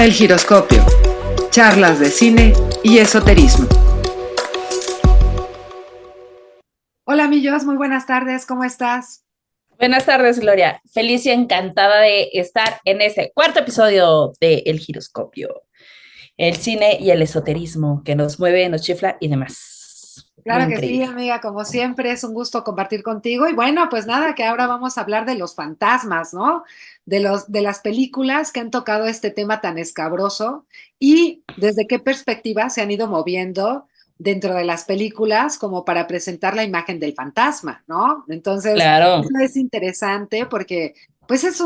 El giroscopio, charlas de cine y esoterismo. Hola, Millos, muy buenas tardes, ¿cómo estás? Buenas tardes, Gloria. Feliz y encantada de estar en este cuarto episodio de El Giroscopio, el cine y el esoterismo que nos mueve, nos chifla y demás. Muy Claro que sí, increíble. amiga, como siempre, es un gusto compartir contigo. Y bueno, pues nada, que ahora vamos a hablar de los fantasmas, ¿no? De las películas que han tocado este tema tan escabroso y desde qué perspectiva se han ido moviendo dentro de las películas como para presentar la imagen del fantasma, ¿no? Entonces, eso Claro, es interesante porque, pues es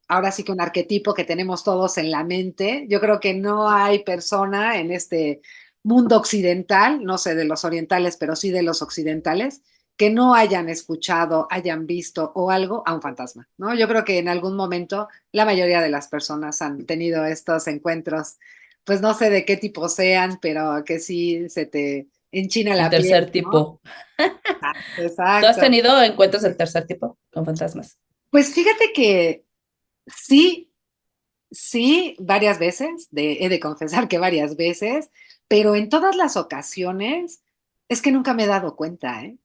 ahora sí que un arquetipo que tenemos todos en la mente. Yo creo que no hay persona en este mundo occidental, no sé de los orientales, pero sí de los occidentales, que no hayan escuchado, hayan visto o algo a un fantasma, ¿no? Yo creo que en algún momento la mayoría de las personas han tenido estos encuentros, pues no sé de qué tipo sean, pero que sí se te enchina el la piel, tercer ¿no? tipo. ¿Tú has Exacto. tenido encuentros del tercer tipo con fantasmas? Pues fíjate que sí, sí, varias veces, he de confesar que varias veces, pero en todas las ocasiones es que nunca me he dado cuenta, ¿eh?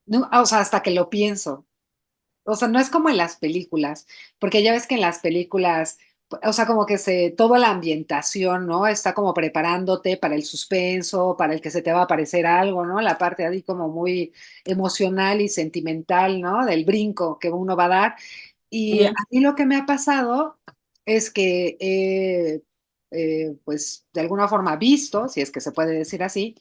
No, o sea, hasta que lo pienso. O sea, no es como en las películas, porque ya ves que en las películas, o sea, como que toda la ambientación, ¿no? Está como preparándote para el suspenso, para el que se te va a aparecer algo, ¿no? La parte ahí como muy emocional y sentimental, ¿no? Del brinco que uno va a dar. Y a Ujú. mí lo que me ha pasado es que pues, de alguna forma visto, si es que se puede decir así,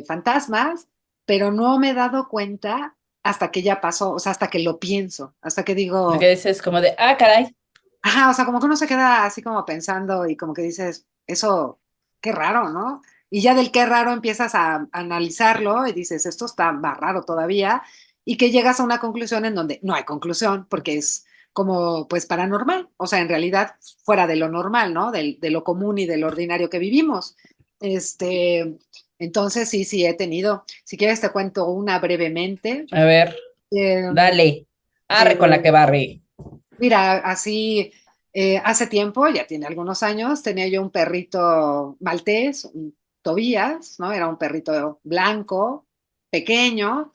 fantasmas, pero no me he dado cuenta hasta que ya pasó, o sea, hasta que lo pienso, hasta que Porque digo, dices como de, ah, caray. ajá, o sea, como que uno se queda así como pensando y como que dices, eso, qué raro, ¿no? Y ya del qué raro empiezas a analizarlo y dices, esto está más raro todavía, y que llegas a una conclusión en donde no hay conclusión, porque es como, pues, paranormal, o sea, en realidad fuera de lo normal, ¿no? De lo común y de lo ordinario que vivimos. Este, entonces, sí, sí, he tenido, si quieres te cuento una brevemente. A ver, Em, dale. Arre con la eh, que barre. Mira, así hace tiempo, ya tiene algunos años, tenía yo un perrito maltés, un Tobías, ¿no? Era un perrito blanco, pequeño,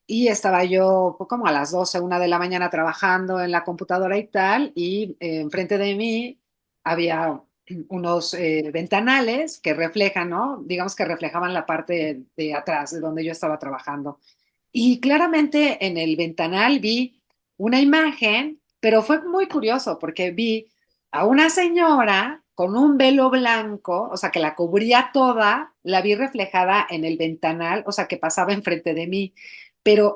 y estaba yo pues, como a las 12, 1 de la mañana trabajando en la computadora y tal, y enfrente de mí había unos ventanales que reflejan, ¿no? Digamos que reflejaban la parte de atrás de donde yo estaba trabajando. Y claramente en el ventanal vi una imagen, pero fue muy curioso porque vi a una señora con un velo blanco, o sea, que la cubría toda, la vi reflejada en el ventanal, o sea, que pasaba enfrente de mí. Pero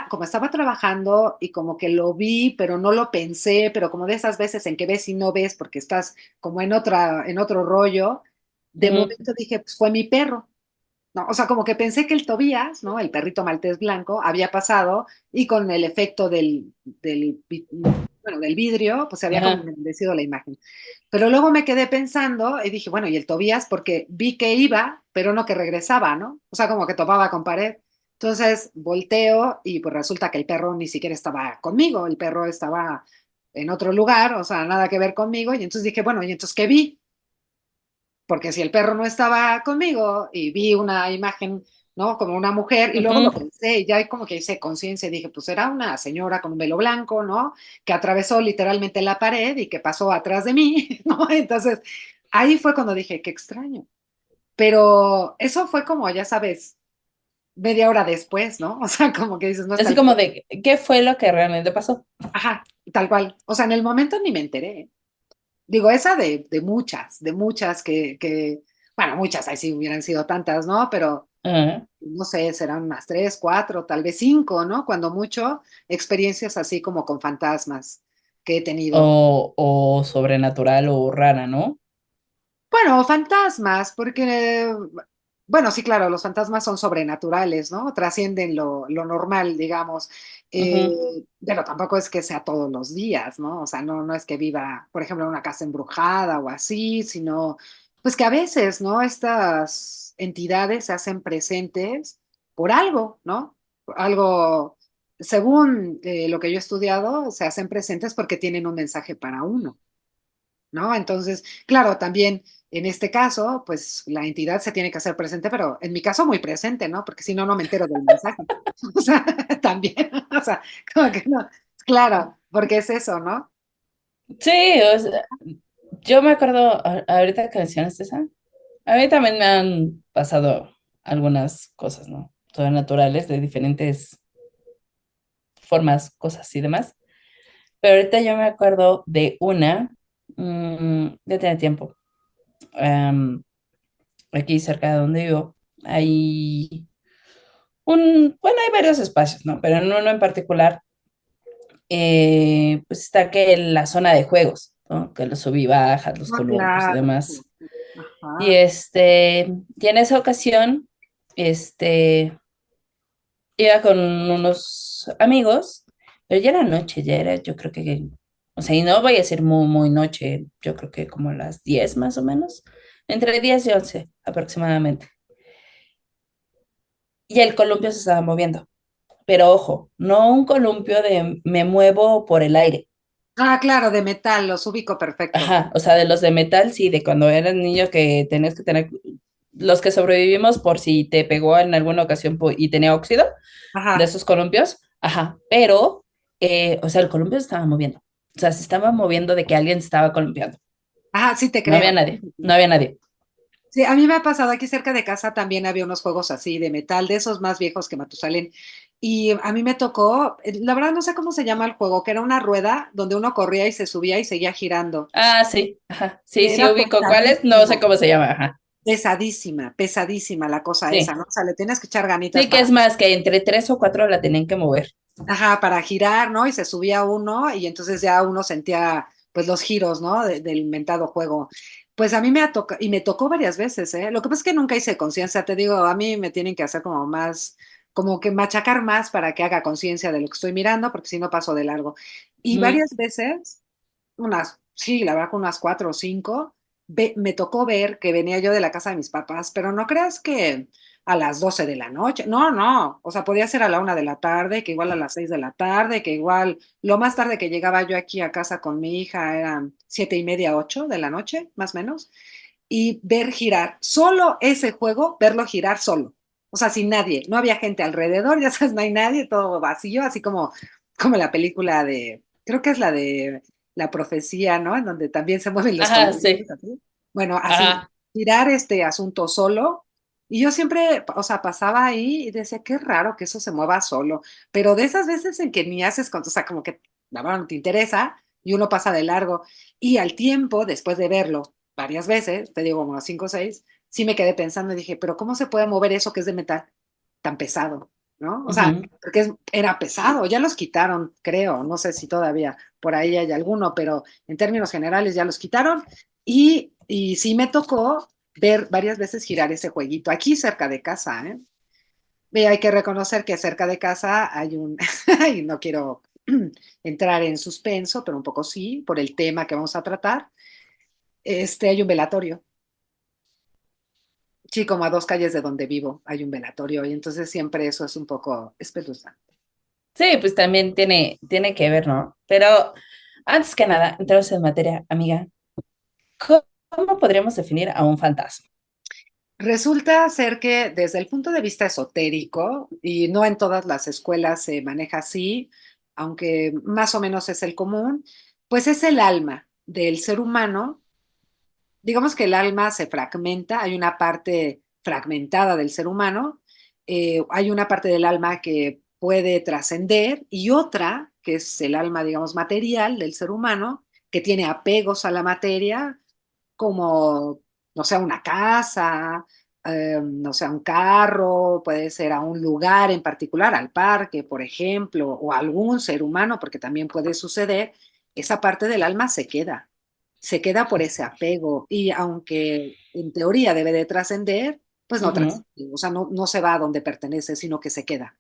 como estaba trabajando y como que lo vi, pero no lo pensé, pero como de esas veces en que ves y no ves porque estás como en otro rollo, de Ujú. momento dije, pues fue mi perro. No, o sea, como que pensé que el Tobías, ¿no? El perrito maltés blanco, había pasado y con el efecto bueno, del vidrio, pues se había como Ajá. enmudecido la imagen. Pero luego me quedé pensando y dije, bueno, ¿y el Tobías? Porque vi que iba, pero no que regresaba, ¿no? O sea, como que topaba con pared. Entonces volteo y pues resulta que el perro ni siquiera estaba conmigo, el perro estaba en otro lugar, o sea, nada que ver conmigo. Y entonces dije, bueno, ¿y entonces qué vi? Porque si el perro no estaba conmigo y vi una imagen, ¿no? Como una mujer, y luego lo Ujú. pensé, y ya como que hice conciencia, y dije, pues era una señora con un velo blanco, ¿no? Que atravesó literalmente la pared y que pasó atrás de mí, ¿no? Entonces, ahí fue cuando dije, qué extraño. Pero eso fue como, ya sabes, media hora después, ¿no? O sea, como que dices, no está Así el... como de, ¿qué fue lo que realmente pasó? Ajá, tal cual. O sea, en el momento ni me enteré. Digo, esa de muchas bueno, muchas, ahí sí hubieran sido tantas, ¿no? Pero Ajá. no sé, serán unas 3, 4, tal vez 5, ¿no? Cuando mucho, experiencias así como con fantasmas que he tenido. O sobrenatural o rara, ¿no? Bueno, fantasmas, porque, bueno, sí, claro, los fantasmas son sobrenaturales, ¿no? Trascienden lo normal, digamos. Ujú. Pero tampoco es que sea todos los días, ¿no? O sea, no es que viva, por ejemplo, en una casa embrujada o así, sino, pues que a veces, ¿no? Estas entidades se hacen presentes por algo, ¿no? Algo, según lo que yo he estudiado, se hacen presentes porque tienen un mensaje para uno. ¿no? Entonces, claro, también en este caso, pues la entidad se tiene que hacer presente, pero en mi caso muy presente, ¿no? Porque si no, no me entero del mensaje. O sea, también, o sea, como que no, claro, porque es eso, ¿no? Sí, o sea, yo me acuerdo, ahorita que mencionaste esa, a mí también me han pasado algunas cosas, ¿no? Sobrenaturales de diferentes formas, cosas y demás. Pero ahorita yo me acuerdo de una, ya tiene tiempo, em, aquí cerca de donde vivo, hay bueno, hay varios espacios, ¿no? Pero en uno en particular, pues está que la zona de juegos, ¿no? Que los sub y bajas, los No, columpios y claro. demás. Y Ajá. y en esa ocasión, iba con unos amigos, pero ya era noche, ya era, yo creo que, o sea, y no voy a decir muy, muy noche, yo creo que como a las 10 más o menos, entre 10 y 11 aproximadamente. Y el columpio se estaba moviendo, pero ojo, no un columpio de me muevo por el aire. Ah, claro, de metal, los ubico perfecto. Ajá, o sea, de los de metal, sí, de cuando eras niño que tenías que tener, los que sobrevivimos por si te pegó en alguna ocasión y tenía óxido, de Ajá, esos columpios, ajá, pero, o sea, el columpio se estaba moviendo, o sea, se estaba moviendo de que alguien se estaba columpiando, ajá, sí te no había creo. nadie, no había nadie. Sí, a mí me ha pasado aquí cerca de casa también había unos juegos así de metal, de esos más viejos que Matusalén. Y a mí me tocó, la verdad no sé cómo se llama el juego, que era una rueda donde uno corría y se subía y seguía girando. Ah, sí, ajá, sí, Y sí era ubico cuáles, no sé pesadísima, cómo se llama, ajá, pesadísima, pesadísima la cosa esa, sí, ¿no? O sea, le tienes que echar ganitas sí que para, es más que entre tres o cuatro la tenían que mover. ajá, para girar, ¿no? Y se subía uno y entonces ya uno sentía pues los giros, ¿no? Del mentado juego. Pues a mí me ha tocado, y me tocó varias veces, ¿eh? Lo que pasa es que nunca hice conciencia, te digo, a mí me tienen que hacer como más, como que machacar más para que haga conciencia de lo que estoy mirando, porque si no paso de largo. Y Ujú. varias veces, unas, sí, la verdad, con unas 4 o 5, me tocó ver que venía yo de la casa de mis papás, pero no creas que a las 12 de la noche, no, no, o sea, podía ser a la 1 de la tarde, que igual a las 6 de la tarde, que igual lo más tarde que llegaba yo aquí a casa con mi hija eran 7:30, 8 de la noche, más o menos, y ver girar, solo ese juego, verlo girar solo, o sea, sin nadie, no había gente alrededor, ya sabes, no hay nadie, todo vacío, así como la película de, creo que es la de La Profecía, ¿no? En donde también se mueven los Ajá, colores, sí, así. Bueno, así, ajá, girar este asunto solo. Y yo siempre, o sea, pasaba ahí y decía, qué raro que eso se mueva solo. Pero de esas veces en que ni haces, o sea, como que la verdad no te interesa y uno pasa de largo. Y al tiempo, después de verlo varias veces, te digo como 5 o 6, sí me quedé pensando y dije, pero ¿cómo se puede mover eso que es de metal tan pesado? ¿No? O sea, ujú. porque era pesado, ya los quitaron, creo, no sé si todavía por ahí hay alguno, pero en términos generales ya los quitaron y sí me tocó ver varias veces girar ese jueguito aquí cerca de casa, ¿eh? Y hay que reconocer que cerca de casa hay y no quiero entrar en suspenso, pero un poco sí, por el tema que vamos a tratar, hay un velatorio. Sí, como a 2 calles de donde vivo hay un velatorio y entonces siempre eso es un poco espeluznante. Sí, pues también tiene que ver, ¿no? Pero antes que nada, entramos en materia, amiga. ¿Cómo podríamos definir a un fantasma? Resulta ser que desde el punto de vista esotérico, y no en todas las escuelas se maneja así, aunque más o menos es el común, pues es el alma del ser humano. Digamos que el alma se fragmenta, hay una parte fragmentada del ser humano, hay una parte del alma que puede trascender y otra, que es el alma, digamos, material del ser humano, que tiene apegos a la materia, como, no sé, una casa, no sé, un carro, puede ser a un lugar en particular, al parque, por ejemplo, o a algún ser humano, porque también puede suceder, esa parte del alma se queda por ese apego y aunque en teoría debe de trascender, pues no Ujú. trasciende, o sea, no se va a donde pertenece, sino que se queda.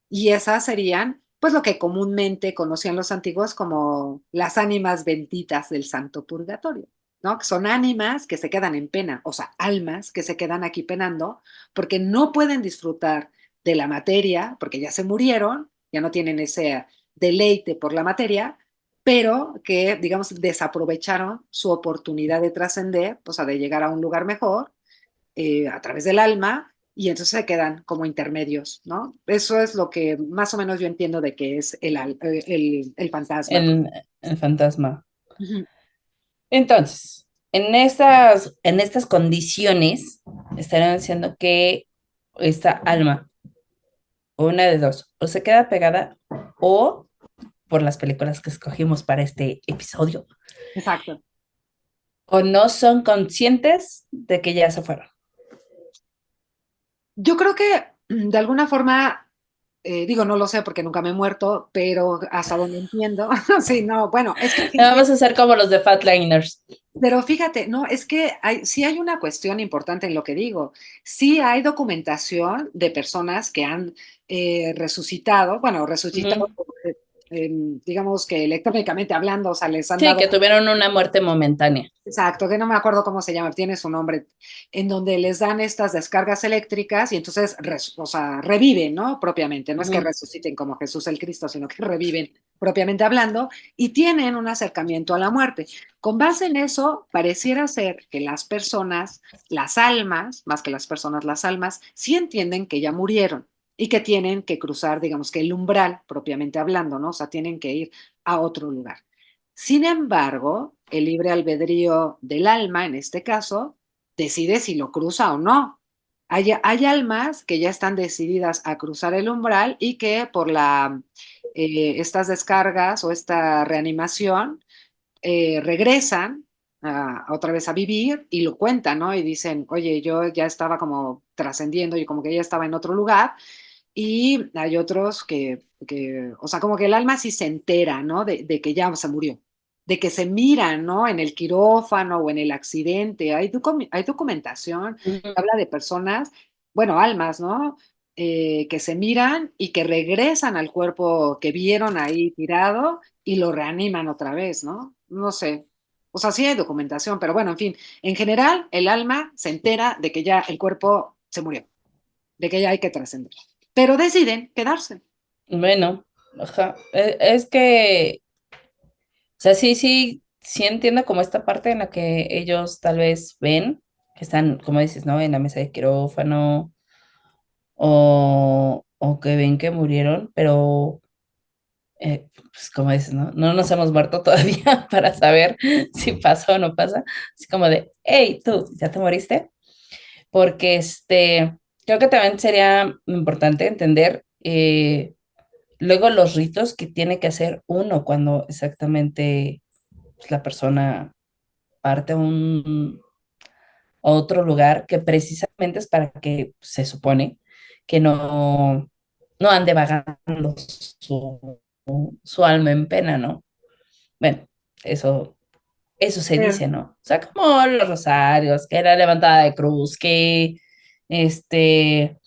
Y esas serían, pues lo que comúnmente conocían los antiguos como las ánimas benditas del santo purgatorio, ¿no? Que son ánimas que se quedan en pena, o sea, almas que se quedan aquí penando porque no pueden disfrutar de la materia, porque ya se murieron, ya no tienen ese deleite por la materia, pero que, digamos, desaprovecharon su oportunidad de trascender, o sea, de llegar a un lugar mejor a través del alma, y entonces se quedan como intermedios, ¿no? Eso es lo que más o menos yo entiendo de que es el fantasma. el fantasma. Ujú. Entonces, en estas condiciones, estarían diciendo que esta alma, una de dos, o se queda pegada o, por las películas que escogimos para este episodio, Exacto. o no son conscientes de que ya se fueron. Yo creo que de alguna forma, digo, no lo sé porque nunca me he muerto, pero hasta donde entiendo, sí, no, bueno, es que Vamos a hacer como los de Fatliners. pero fíjate, no, es que sí hay una cuestión importante en lo que digo. Sí hay documentación de personas que han resucitado, bueno, resucitado, Ujú. digamos que electrónicamente hablando, o sea, les han Sí, dado. que tuvieron una muerte momentánea. Exacto, que no me acuerdo cómo se llama, tiene su nombre, en donde les dan estas descargas eléctricas y entonces, o sea, reviven, ¿no? Propiamente, no es que Ujú. resuciten como Jesús el Cristo, sino que reviven propiamente hablando y tienen un acercamiento a la muerte. Con base en eso, pareciera ser que las personas, las almas, más que las personas, las almas, sí entienden que ya murieron y que tienen que cruzar, digamos que el umbral, propiamente hablando, ¿no? O sea, tienen que ir a otro lugar. Sin embargo, el libre albedrío del alma, en este caso, decide si lo cruza o no. Hay almas que ya están decididas a cruzar el umbral y que por estas descargas o esta reanimación regresan otra vez a vivir y lo cuentan, ¿no? Y dicen, oye, yo ya estaba como trascendiendo y como que ya estaba en otro lugar. Y hay otros o sea, como que el alma sí se entera, ¿no? De que ya se murió, de que se miran, ¿no? En el quirófano o en el accidente. Hay documentación que Ujú. habla de personas, bueno, almas, ¿no? Que se miran y que regresan al cuerpo que vieron ahí tirado y lo reaniman otra vez, ¿no? No sé. O sea, sí hay documentación, pero bueno, en fin, en general, el alma se entera de que ya el cuerpo se murió, de que ya hay que trascender, pero deciden quedarse. Bueno, ajá. Es que, o sea, sí entiendo como esta parte en la que ellos tal vez ven que están, como dices, ¿no? En la mesa de quirófano o que ven que murieron, pero pues como dices, ¿no? No nos hemos muerto todavía para saber si pasó o no pasa. Así como de, hey, tú, ¿ya te moriste? Porque creo que también sería importante entender luego los ritos que tiene que hacer uno cuando exactamente pues, la persona parte a otro lugar, que precisamente es para que se supone que no ande vagando su alma en pena, ¿no? Bueno, eso, eso se Eh, dice, ¿no? O sea, como los rosarios, que la levantada de cruz, que este,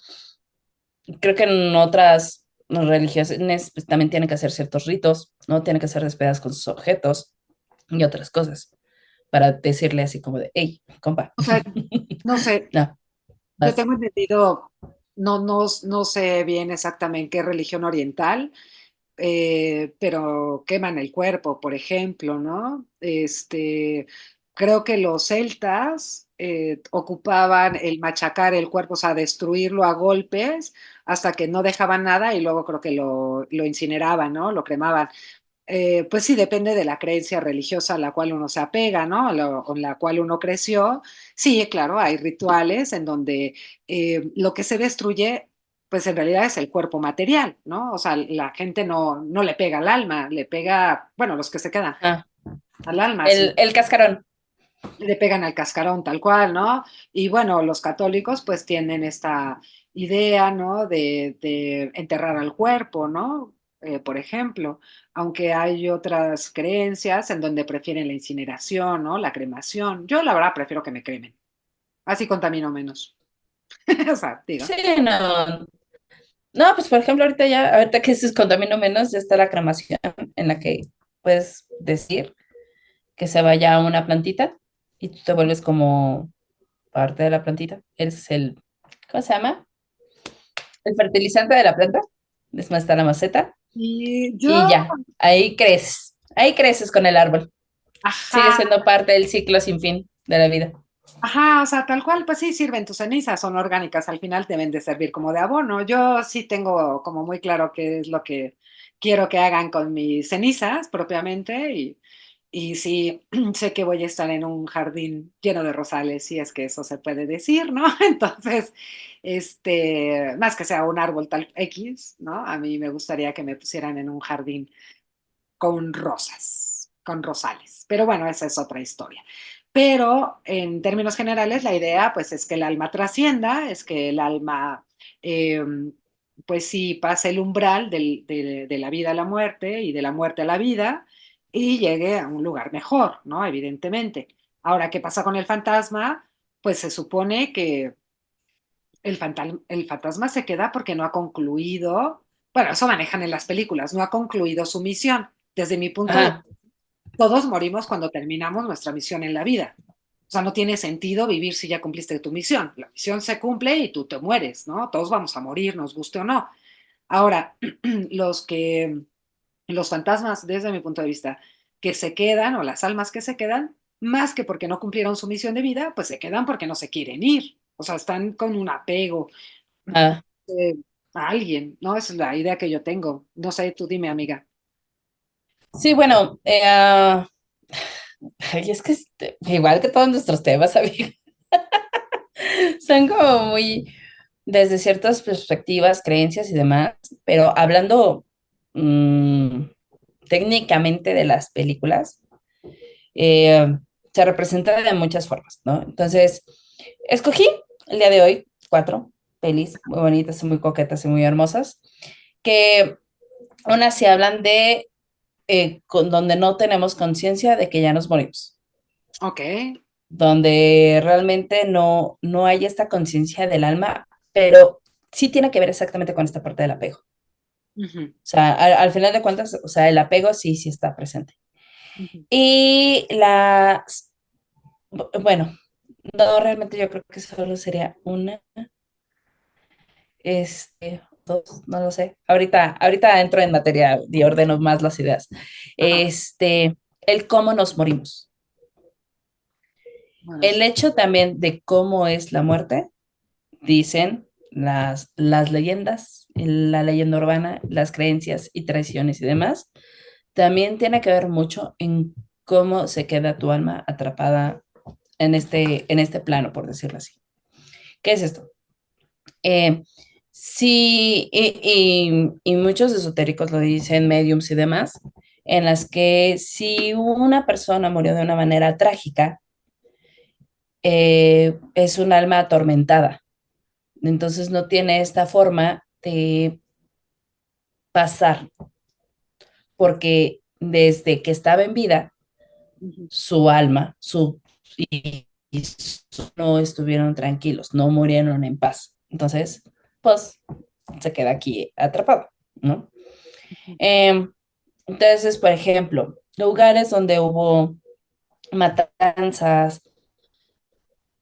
creo que en otras religiones pues, también tienen que hacer ciertos ritos, ¿no? Tienen que hacer despedidas con sus objetos y otras cosas para decirle así como de, hey, compa, o sea, no sé, no, yo vas. tengo entendido, no sé bien exactamente qué religión oriental, pero queman el cuerpo, por ejemplo, ¿no? Creo que los celtas ocupaban el machacar el cuerpo, o sea, destruirlo a golpes hasta que no dejaban nada y luego creo que lo incineraban, ¿no? Lo cremaban. Pues sí, depende de la creencia religiosa a la cual uno se apega, ¿no? Con la cual uno creció. Sí, claro, hay rituales en donde lo que se destruye, pues en realidad es el cuerpo material, ¿no? O sea, la gente no le pega al alma, le pega, bueno, los que se quedan Ah, al alma, sí, el cascarón. le pegan al cascarón tal cual, ¿no? Y bueno, los católicos pues tienen esta idea, ¿no? De enterrar al cuerpo, ¿no? Por ejemplo, aunque hay otras creencias en donde prefieren la incineración, ¿no? La cremación. Yo la verdad prefiero que me cremen, así contamino menos. O sea, digo. Sí, no. No, pues por ejemplo, ahorita que se contamina menos, ya está la cremación en la que puedes decir que se vaya a una plantita y tú te vuelves como parte de la plantita. Eres ¿cómo se llama? El fertilizante de la planta. Es más, está la maceta Y y yo ya, ahí creces. Ahí creces con el árbol. Sigue Ajá, siendo parte del ciclo sin fin de la vida. ajá, o sea, tal cual, pues sí, sirven tus cenizas, son orgánicas, al final deben de servir como de abono. Yo sí tengo como muy claro qué es lo que quiero que hagan con mis cenizas propiamente y sí sé que voy a estar en un jardín lleno de rosales, si es que eso se puede decir, ¿no? Entonces, más que sea un árbol tal X, ¿no? A mí me gustaría que me pusieran en un jardín con rosas, con rosales. Pero bueno, esa es otra historia. Pero en términos generales, la idea pues es que el alma trascienda, es que el alma eh, pues sí pase el umbral de la vida a la muerte y de la muerte a la vida y llegue a un lugar mejor, ¿no? Evidentemente. Ahora, ¿qué pasa con el fantasma? Pues se supone que el fantasma se queda porque no ha concluido, bueno, eso manejan en las películas, no ha concluido su misión. Desde mi punto de Ajá. vista, todos morimos cuando terminamos nuestra misión en la vida. O sea, no tiene sentido vivir si ya cumpliste tu misión. La misión se cumple y tú te mueres, ¿no? Todos vamos a morir, nos guste o no. Ahora, los que, los fantasmas, desde mi punto de vista, que se quedan, o las almas que se quedan, más que porque no cumplieron su misión de vida, pues se quedan porque no se quieren ir. O sea, están con un apego Ah, eh, a alguien, ¿no? Esa es la idea que yo tengo. No sé, tú dime, amiga. sí, bueno, ay, es que igual que todos nuestros temas, amiga, son como muy desde ciertas perspectivas, creencias y demás, pero hablando mm, técnicamente de las películas, eh, se representa de muchas formas, ¿no? Entonces, escogí el día de hoy 4 pelis muy bonitas y muy coquetas y muy hermosas, que unas sí hablan de donde no tenemos conciencia de que ya nos morimos, Ok. donde realmente no hay esta conciencia del alma, pero sí tiene que ver exactamente con esta parte del apego. Ujú, O sea, al final de cuentas, o sea, el apego sí está presente. ujú. Y bueno, no, realmente yo creo que solo sería una, dos, no lo sé. Ahorita entro en materia y ordeno más las ideas. Ajá. El cómo nos morimos. Bueno, El hecho también de cómo es la muerte, dicen las leyendas, la leyenda urbana, las creencias y tradiciones y demás, también tiene que ver mucho en cómo se queda tu alma atrapada en este plano, por decirlo así. ¿Qué es esto? Eh, sí, y muchos esotéricos lo dicen, mediums y demás, en las que si una persona murió de una manera trágica, es un alma atormentada. Entonces no tiene esta forma de pasar, porque desde que estaba en vida, ujú. su alma, no estuvieron tranquilos, no murieron en paz. Entonces, pues se queda aquí atrapado, ¿no? Ujú. Eh, entonces, por ejemplo, lugares donde hubo matanzas,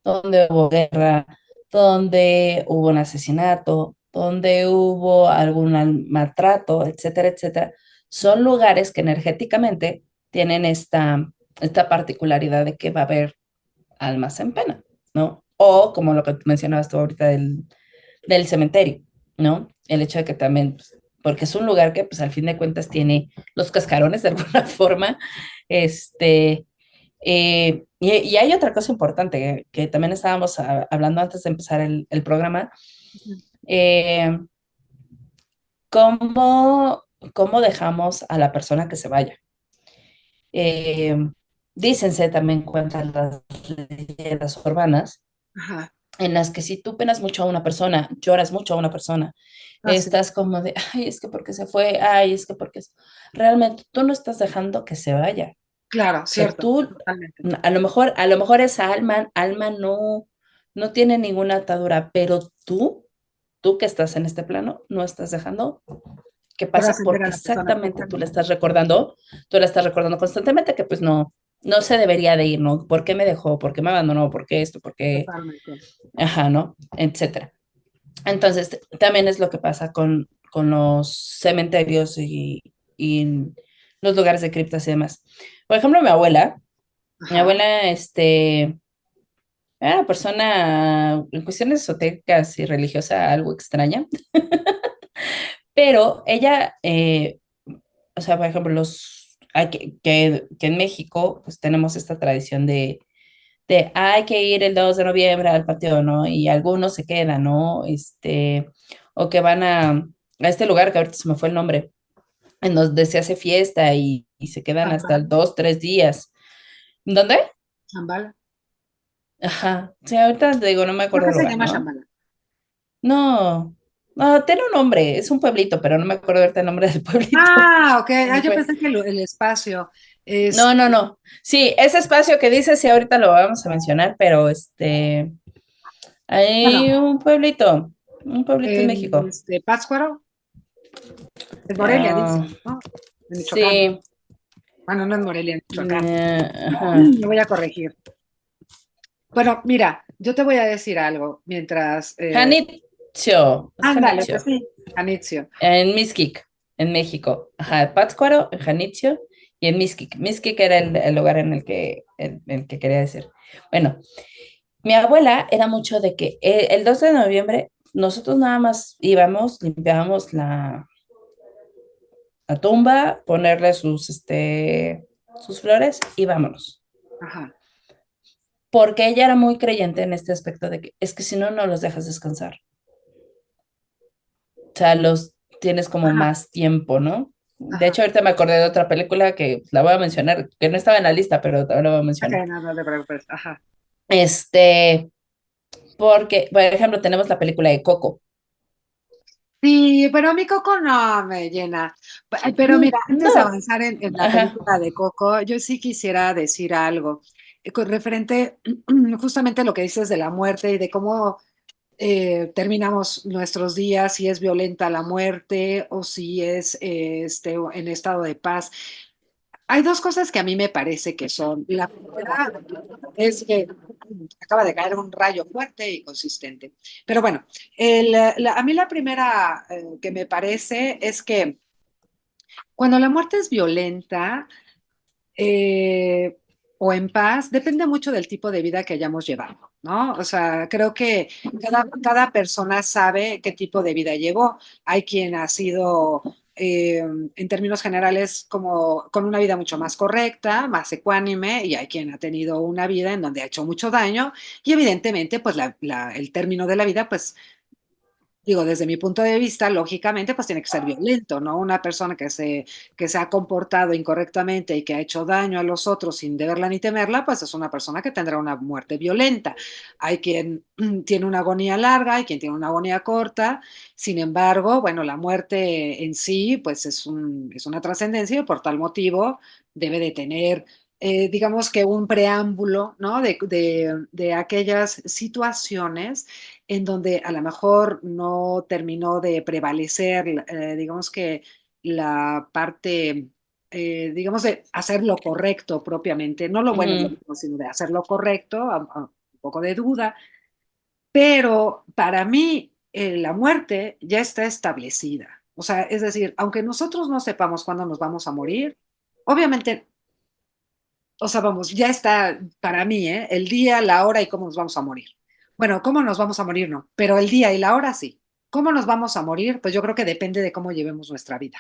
donde hubo guerra, donde hubo un asesinato, donde hubo algún maltrato, etcétera, etcétera, son lugares que energéticamente tienen esta particularidad de que va a haber almas en pena, ¿no? O como lo que mencionabas tú ahorita del cementerio, ¿no? El hecho de que también, pues, porque es un lugar que pues al fin de cuentas tiene los cascarones de alguna forma, este, y hay otra cosa importante que también estábamos hablando antes de empezar el programa, Ujú. eh, ¿cómo, cómo dejamos a la persona que se vaya? Eh, dícense también cuentan las leyendas urbanas Ajá. en las que si tú penas mucho a una persona, lloras mucho a una persona, Ah, sí. estás como de, ay, es que porque se fue, ay, es que porque realmente tú no estás dejando que se vaya. Claro, O sea, cierto, tú, totalmente. a lo mejor esa alma no tiene ninguna atadura, pero tú que estás en este plano, no estás dejando que pase Trascender a porque la persona, exactamente totalmente. tú la estás recordando constantemente que pues no se debería de ir, ¿no? ¿Por qué me dejó? ¿Por qué me abandonó? ¿Por qué esto? ¿Por qué? Totalmente. Ajá, ¿no? Etcétera. Entonces, también es lo que pasa con los cementerios y los lugares de criptas y demás. Por ejemplo, mi abuela, Ajá, era una persona en cuestiones esotéricas y religiosa algo extraña, pero ella, o sea, por ejemplo, que en México, pues tenemos esta tradición de hay que ir el 2 de noviembre al panteón, ¿no? Y algunos se quedan, ¿no? O que van a este lugar que ahorita se me fue el nombre, en donde se hace fiesta y se quedan hasta Chambala, 2, 3 días. ¿Dónde? Chambala. Ajá. Sí, ahorita te digo, no me Creo acuerdo que el se lugar, llama ¿no? Chambala. No, no, tiene un nombre, es un pueblito, pero no me acuerdo ahorita el nombre del pueblito. Ah, ok. Se Ah, me yo fue. pensé que el espacio es. No, no, no. Sí, ese espacio que dices, sí, ahorita lo vamos a mencionar, pero hay Bueno, un pueblito en en México. Pátzcuaro, en Morelia, dice, Ah, ¿no? En Michoacán. sí, Bueno, no en Morelia, en Michoacán. ajá. Me voy a corregir. Bueno, mira, yo te voy a decir algo mientras. Janitzio, es Ándale, pues Janitzio, sí, Janitzio. en Mixquic, en México. Ajá, Pátzcuaro, en Janitzio y en Mixquic. Mixquic era el lugar en el que quería decir. Bueno, mi abuela era mucho de que el 12 de noviembre nosotros nada más íbamos, limpiábamos la tumba, ponerle sus flores y vámonos. Ajá, Porque ella era muy creyente en este aspecto de que es que si no, no los dejas descansar. O sea, los tienes como ajá, más tiempo, ¿no? De ajá. hecho, ahorita me acordé de otra película que la voy a mencionar, que no estaba en la lista, pero también la voy a Ok, mencionar. no, no te preocupes. Ajá. Este, porque, por ejemplo, tenemos la película de Coco. Sí, pero a mí Coco no me llena. Pero mira, antes de No, avanzar en la ajá. película de Coco, yo sí quisiera decir algo con referente justamente a lo que dices de la muerte y de cómo terminamos nuestros días, si es violenta la muerte o si es en estado de paz. Hay dos cosas que a mí me parece que son. La primera es que acaba de caer un rayo fuerte y consistente. Pero bueno, a mí la primera que me parece es que cuando la muerte es violenta eh, o en paz, depende mucho del tipo de vida que hayamos llevado, ¿no? O sea, creo que cada persona sabe qué tipo de vida llevó. Hay quien ha sido, en términos generales, como con una vida mucho más correcta, más ecuánime, y hay quien ha tenido una vida en donde ha hecho mucho daño, y evidentemente, pues el término de la vida, pues digo, desde mi punto de vista, lógicamente, pues tiene que ser violento, ¿no? Una persona que se ha comportado incorrectamente y que ha hecho daño a los otros sin deberla ni temerla, pues es una persona que tendrá una muerte violenta. Hay quien tiene una agonía larga, hay quien tiene una agonía corta. Sin embargo, bueno, la muerte en sí, pues es una trascendencia y por tal motivo debe de tener digamos que un preámbulo, ¿no? De aquellas situaciones en donde a lo mejor no terminó de prevalecer, digamos que la parte, digamos, de hacer lo correcto propiamente, no lo bueno, Ujú, sino de hacer lo correcto, un poco de duda, pero para mí la muerte ya está establecida. O sea, es decir, aunque nosotros no sepamos cuándo nos vamos a morir, obviamente, o sea, vamos, ya está para mí, ¿eh? El día, la hora y cómo nos vamos a morir. Bueno, cómo nos vamos a morir, no, pero el día y la hora sí. ¿Cómo nos vamos a morir? Pues yo creo que depende de cómo llevemos nuestra vida.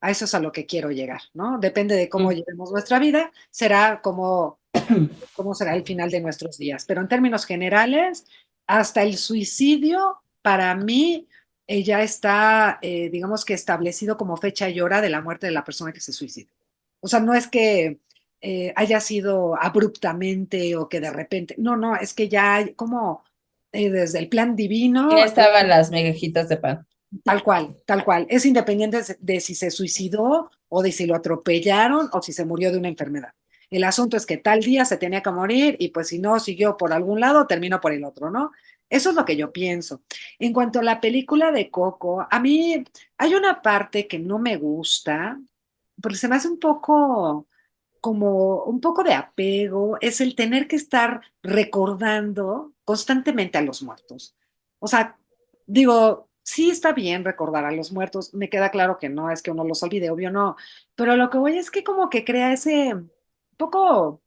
A eso es a lo que quiero llegar, ¿no? Depende de cómo ujú. llevemos nuestra vida, será cómo será el final de nuestros días. Pero en términos generales, hasta el suicidio, para mí, ya está, digamos que establecido como fecha y hora de la muerte de la persona que se suicida. O sea, no es que haya sido abruptamente o que de repente, no, no, es que ya hay como desde el plan Ya divino, estaban las migajitas de pan. tal cual, tal cual. Es independiente de si se suicidó o de si lo atropellaron o si se murió de una enfermedad. El asunto es que tal día se tenía que morir y pues si no siguió por algún lado, terminó por el otro, ¿no? Eso es lo que yo pienso. En cuanto a la película de Coco, a mí hay una parte que no me gusta, porque se me hace un poco como un poco de apego, es el tener que estar recordando constantemente a los muertos. O sea, digo, sí está bien recordar a los muertos, me queda claro que no es que uno los olvide, obvio no, pero lo que voy es que como que crea ese poco,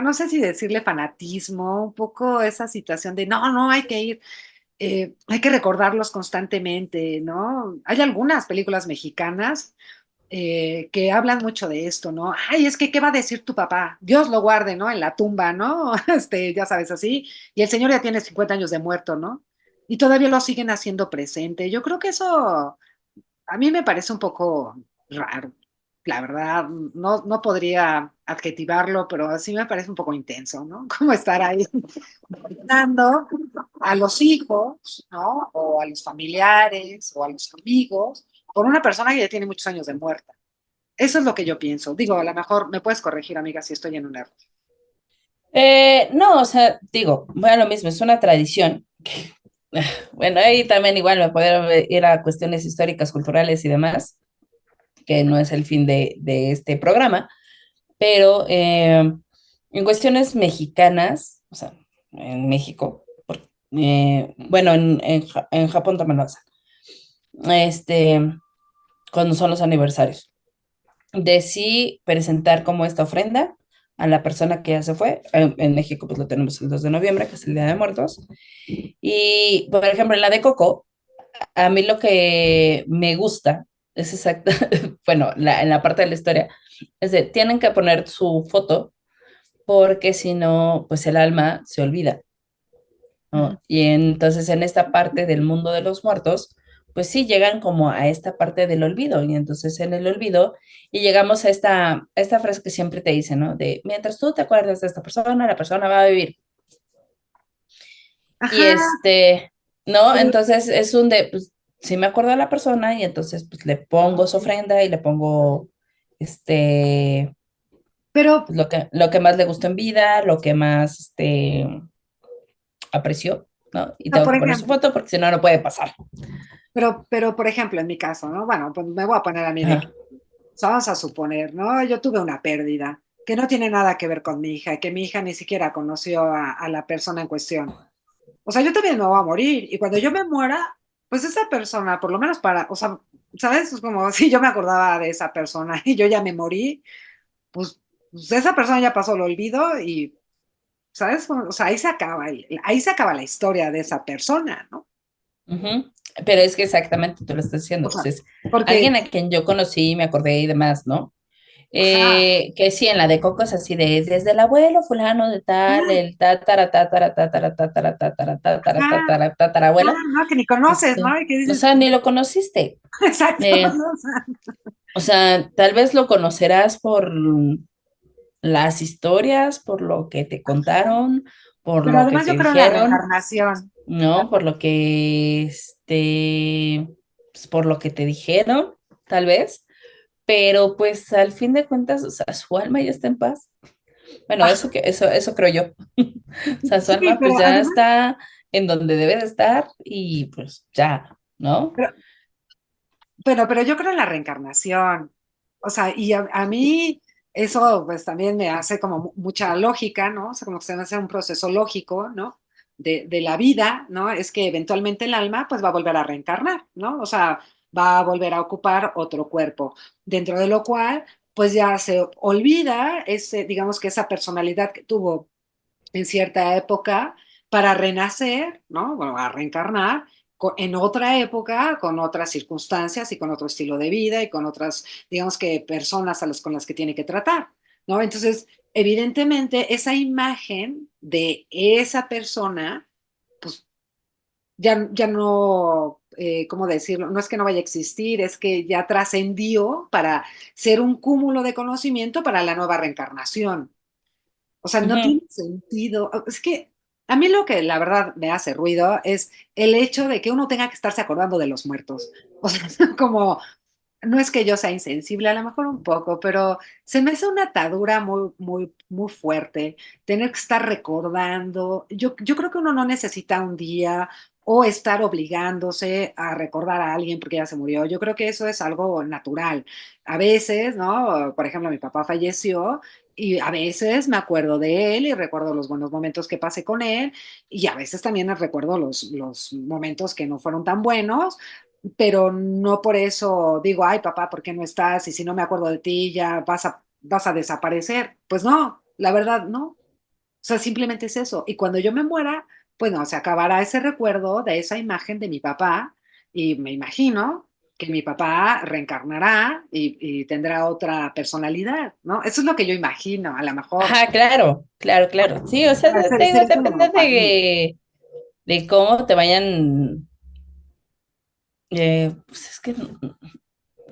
no sé si decirle fanatismo, un poco esa situación de no, no, hay que ir, hay que recordarlos constantemente, ¿no? Hay algunas películas mexicanas que hablan mucho de esto, ¿no? Ay, es que, ¿qué va a decir tu papá? Dios lo guarde, ¿no? En la tumba, ¿no? Ya sabes, así. Y el señor ya tiene 50 años de muerto, ¿no? Y todavía lo siguen haciendo presente. Yo creo que eso a mí me parece un poco raro. La verdad, no, no podría adjetivarlo, pero sí me parece un poco intenso, ¿no? Como estar ahí dando a los hijos, ¿no? O a los familiares o a los amigos por una persona que ya tiene muchos años de muerta. Eso es lo que yo pienso. Digo, a lo mejor me puedes corregir, amiga, si estoy en un error. No, o sea, digo, bueno, lo mismo, es una tradición. Bueno, ahí también igual me puedo ir a cuestiones históricas, culturales y demás, que no es el fin de este programa, pero en cuestiones mexicanas, o sea, en México, bueno, en Japón también lo hacen, este, cuando son los aniversarios, de sí presentar como esta ofrenda a la persona que ya se fue. En México pues lo tenemos el 2 de noviembre, que es el Día de Muertos. Y, por ejemplo, en la de Coco, a mí lo que me gusta es exacto, bueno, en la parte de la historia, es de, tienen que poner su foto porque si no, pues el alma se olvida, Ujú. ¿no? Y entonces en esta parte del mundo de los muertos, pues sí llegan como a esta parte del olvido, y entonces en el olvido, y llegamos a esta frase que siempre te dicen, ¿no? De, mientras tú te acuerdas de esta persona, la persona va a vivir. Y Ajá, ¿no? pero, Entonces es un de, pues sí me acuerdo de la persona y entonces pues le pongo su ofrenda y le pongo, este, pero, pues, lo que más le gustó en vida, lo que más, apreció, ¿no? Y tengo por que poner su ejemplo, foto porque si no, no puede pasar. por ejemplo, en mi caso, ¿no? Bueno, pues me voy a poner a mí de Ajá. ejemplo. Vamos a suponer, ¿no? Yo tuve una pérdida que no tiene nada que ver con mi hija, que mi hija ni siquiera conoció a la persona en cuestión. O sea, yo también me voy a morir y cuando yo me muera, pues esa persona, por lo menos para, o sea, ¿sabes? Es como si yo me acordaba de esa persona y yo ya me morí, pues, pues esa persona ya pasó el olvido y, ¿sabes? O sea, ahí se acaba la historia de esa persona, ¿no? Ujú. Pero es que exactamente tú lo estás O diciendo, pues sea, es porque, alguien a quien yo conocí, me acordé y demás, ¿no? ajá, Que sí, en la de Coco es así de, desde el abuelo fulano de tal, ajá, el tatara, tatara, tatara, tatara, tatara, tatara, ajá, tatara, tatarabuelo, no, que ni conoces, ¿no? Y que o dices, sea, ni lo conociste. exacto, Eh, ¿no? O sea, o sea, tal vez lo conocerás por las historias, por lo que te contaron, por pero lo que además te yo creo en la dijeron, reencarnación. ¿no? Por lo que, pues, por lo que te dijeron, tal vez, pero pues al fin de cuentas, o sea, su alma ya está en paz. Bueno, Ah, eso creo yo. O sea, su sí, alma pues pero ya además, está en donde debe de estar y pues ya, ¿no? pero, pero yo creo en la reencarnación. O sea, y a mí eso pues también me hace como mucha lógica, ¿no? O sea, como que se me hace un proceso lógico, ¿no? De la vida, ¿no? Es que eventualmente el alma pues va a volver a reencarnar, ¿no? O sea, va a volver a ocupar otro cuerpo, dentro de lo cual pues ya se olvida ese, digamos que esa personalidad que tuvo en cierta época para renacer, ¿no? Bueno, a reencarnar en otra época, con otras circunstancias y con otro estilo de vida y con otras, digamos que, personas con las que tiene que tratar, ¿no? Entonces, evidentemente, esa imagen de esa persona, pues ya no, ¿cómo decirlo? No es que no vaya a existir, es que ya trascendió para ser un cúmulo de conocimiento para la nueva reencarnación. O sea, no Ujú, tiene sentido. Es que a mí lo que la verdad me hace ruido es el hecho de que uno tenga que estarse acordando de los muertos. O sea, como, no es que yo sea insensible, a lo mejor un poco, pero se me hace una atadura muy, muy, muy fuerte tener que estar recordando. Yo creo que uno no necesita un día o estar obligándose a recordar a alguien porque ya se murió. Yo creo que eso es algo natural. A veces, ¿no? Por ejemplo, mi papá falleció Y a veces me acuerdo de él y recuerdo los buenos momentos que pasé con él y a veces también recuerdo los momentos que no fueron tan buenos, pero no por eso digo, ay papá, ¿por qué no estás? Y si no me acuerdo de ti, ya vas a desaparecer. Pues no, la verdad no. O sea, simplemente es eso. Y cuando yo me muera, pues no, se acabará ese recuerdo de esa imagen de mi papá y me imagino que mi papá reencarnará y tendrá otra personalidad, ¿no? Eso es lo que yo imagino, a lo mejor. Ajá, claro, claro, claro. Sí, o sea, digo, Sería depende como padrísimo. de cómo te vayan. Pues es que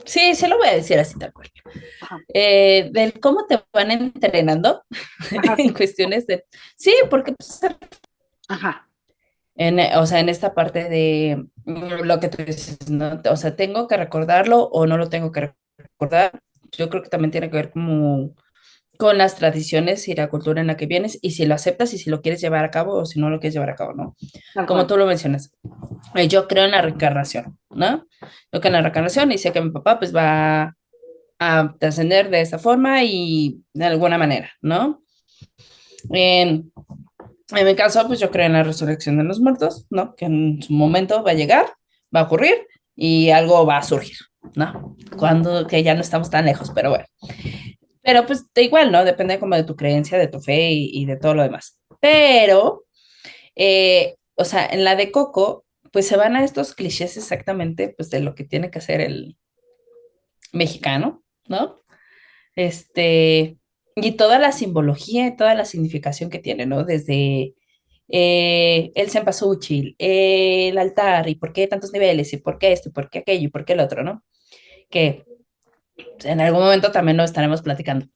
sí, se lo voy a decir así tal cual. Ajá, Del cómo te van entrenando ajá, en sí, cuestiones de. Sí, porque pues, ajá, o sea, en esta parte de lo que tú dices, ¿no? O sea, ¿tengo que recordarlo o no lo tengo que recordar? Yo creo que también tiene que ver como con las tradiciones y la cultura en la que vienes y si lo aceptas y si lo quieres llevar a cabo o si no lo quieres llevar a cabo, ¿no? tal Como cual. tú lo mencionas. Yo creo en la reencarnación, ¿no? Yo creo en la reencarnación y sé que mi papá pues va a trascender de esa forma y de alguna manera, ¿no? En, en mi caso, pues yo creo en la resurrección de los muertos, ¿no? Que en su momento va a llegar, va a ocurrir y algo va a surgir, ¿no? Ujú. Cuando, que ya no estamos tan lejos, pero bueno. Pero pues da igual, ¿no? Depende como de tu creencia, de tu fe y de todo lo demás. Pero, o sea, en la de Coco, pues se van a estos clichés exactamente, pues de lo que tiene que hacer el mexicano, ¿no? Este, y toda la simbología y toda la significación que tiene, ¿no? Desde el cempasúchil, el altar, y por qué tantos niveles, y por qué esto, y por qué aquello, y por qué el otro, ¿no? Que pues, en algún momento también lo estaremos platicando.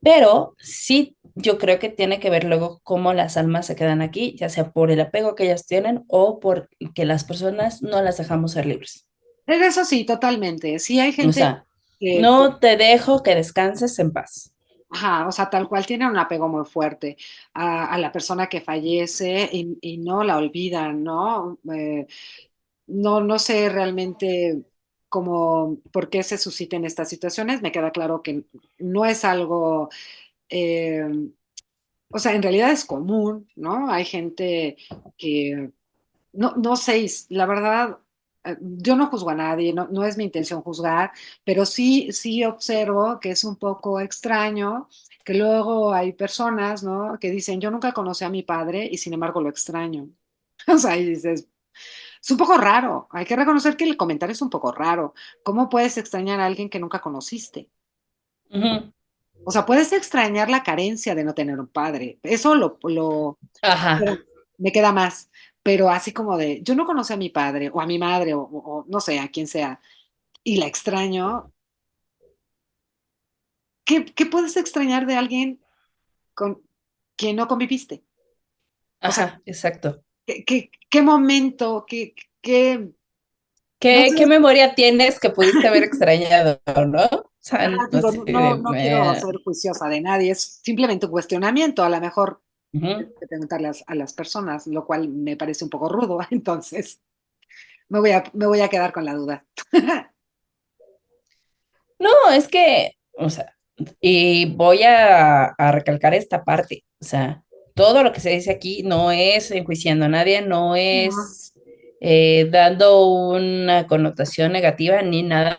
Pero sí, yo creo que tiene que ver luego cómo las almas se quedan aquí, ya sea por el apego que ellas tienen o por que las personas no las dejamos ser libres. De eso sí, totalmente. Sí hay O gente sea, que, no te dejo que descanses en paz. ajá, o sea, tal cual tiene un apego muy fuerte a la persona que fallece y no la olvidan, ¿no? No, no sé realmente cómo, por qué se susciten estas situaciones. Me queda claro que no es algo, eh, o sea, en realidad es común, ¿no? Hay gente que, no, no sé, la verdad, yo no juzgo a nadie, no, no es mi intención juzgar, pero sí, sí observo que es un poco extraño que luego hay personas, ¿no? Que dicen, yo nunca conocí a mi padre y sin embargo lo extraño. O sea, y dices, es un poco raro, hay que reconocer que el comentario es un poco raro. ¿Cómo puedes extrañar a alguien que nunca conociste? Ujú. O sea, puedes extrañar la carencia de no tener un padre. Eso Ajá. me queda más. Pero así como de, yo no conocí a mi padre o a mi madre o no sé, a quien sea, y la extraño, ¿qué puedes extrañar de alguien con quien no conviviste? O sea, Ajá, exacto. ¿qué momento, no ¿Qué sé, memoria tienes que pudiste haber extrañado, no? O sea, ajá, no digo, sé, no quiero ser juiciosa de nadie, es simplemente un cuestionamiento, a lo mejor ujú. tengo que preguntarle a las personas, lo cual me parece un poco rudo, entonces me voy a quedar con la duda. No, es que, o sea, y voy a recalcar esta parte, o sea, todo lo que se dice aquí no es enjuiciando a nadie, no No, es dando una connotación negativa ni nada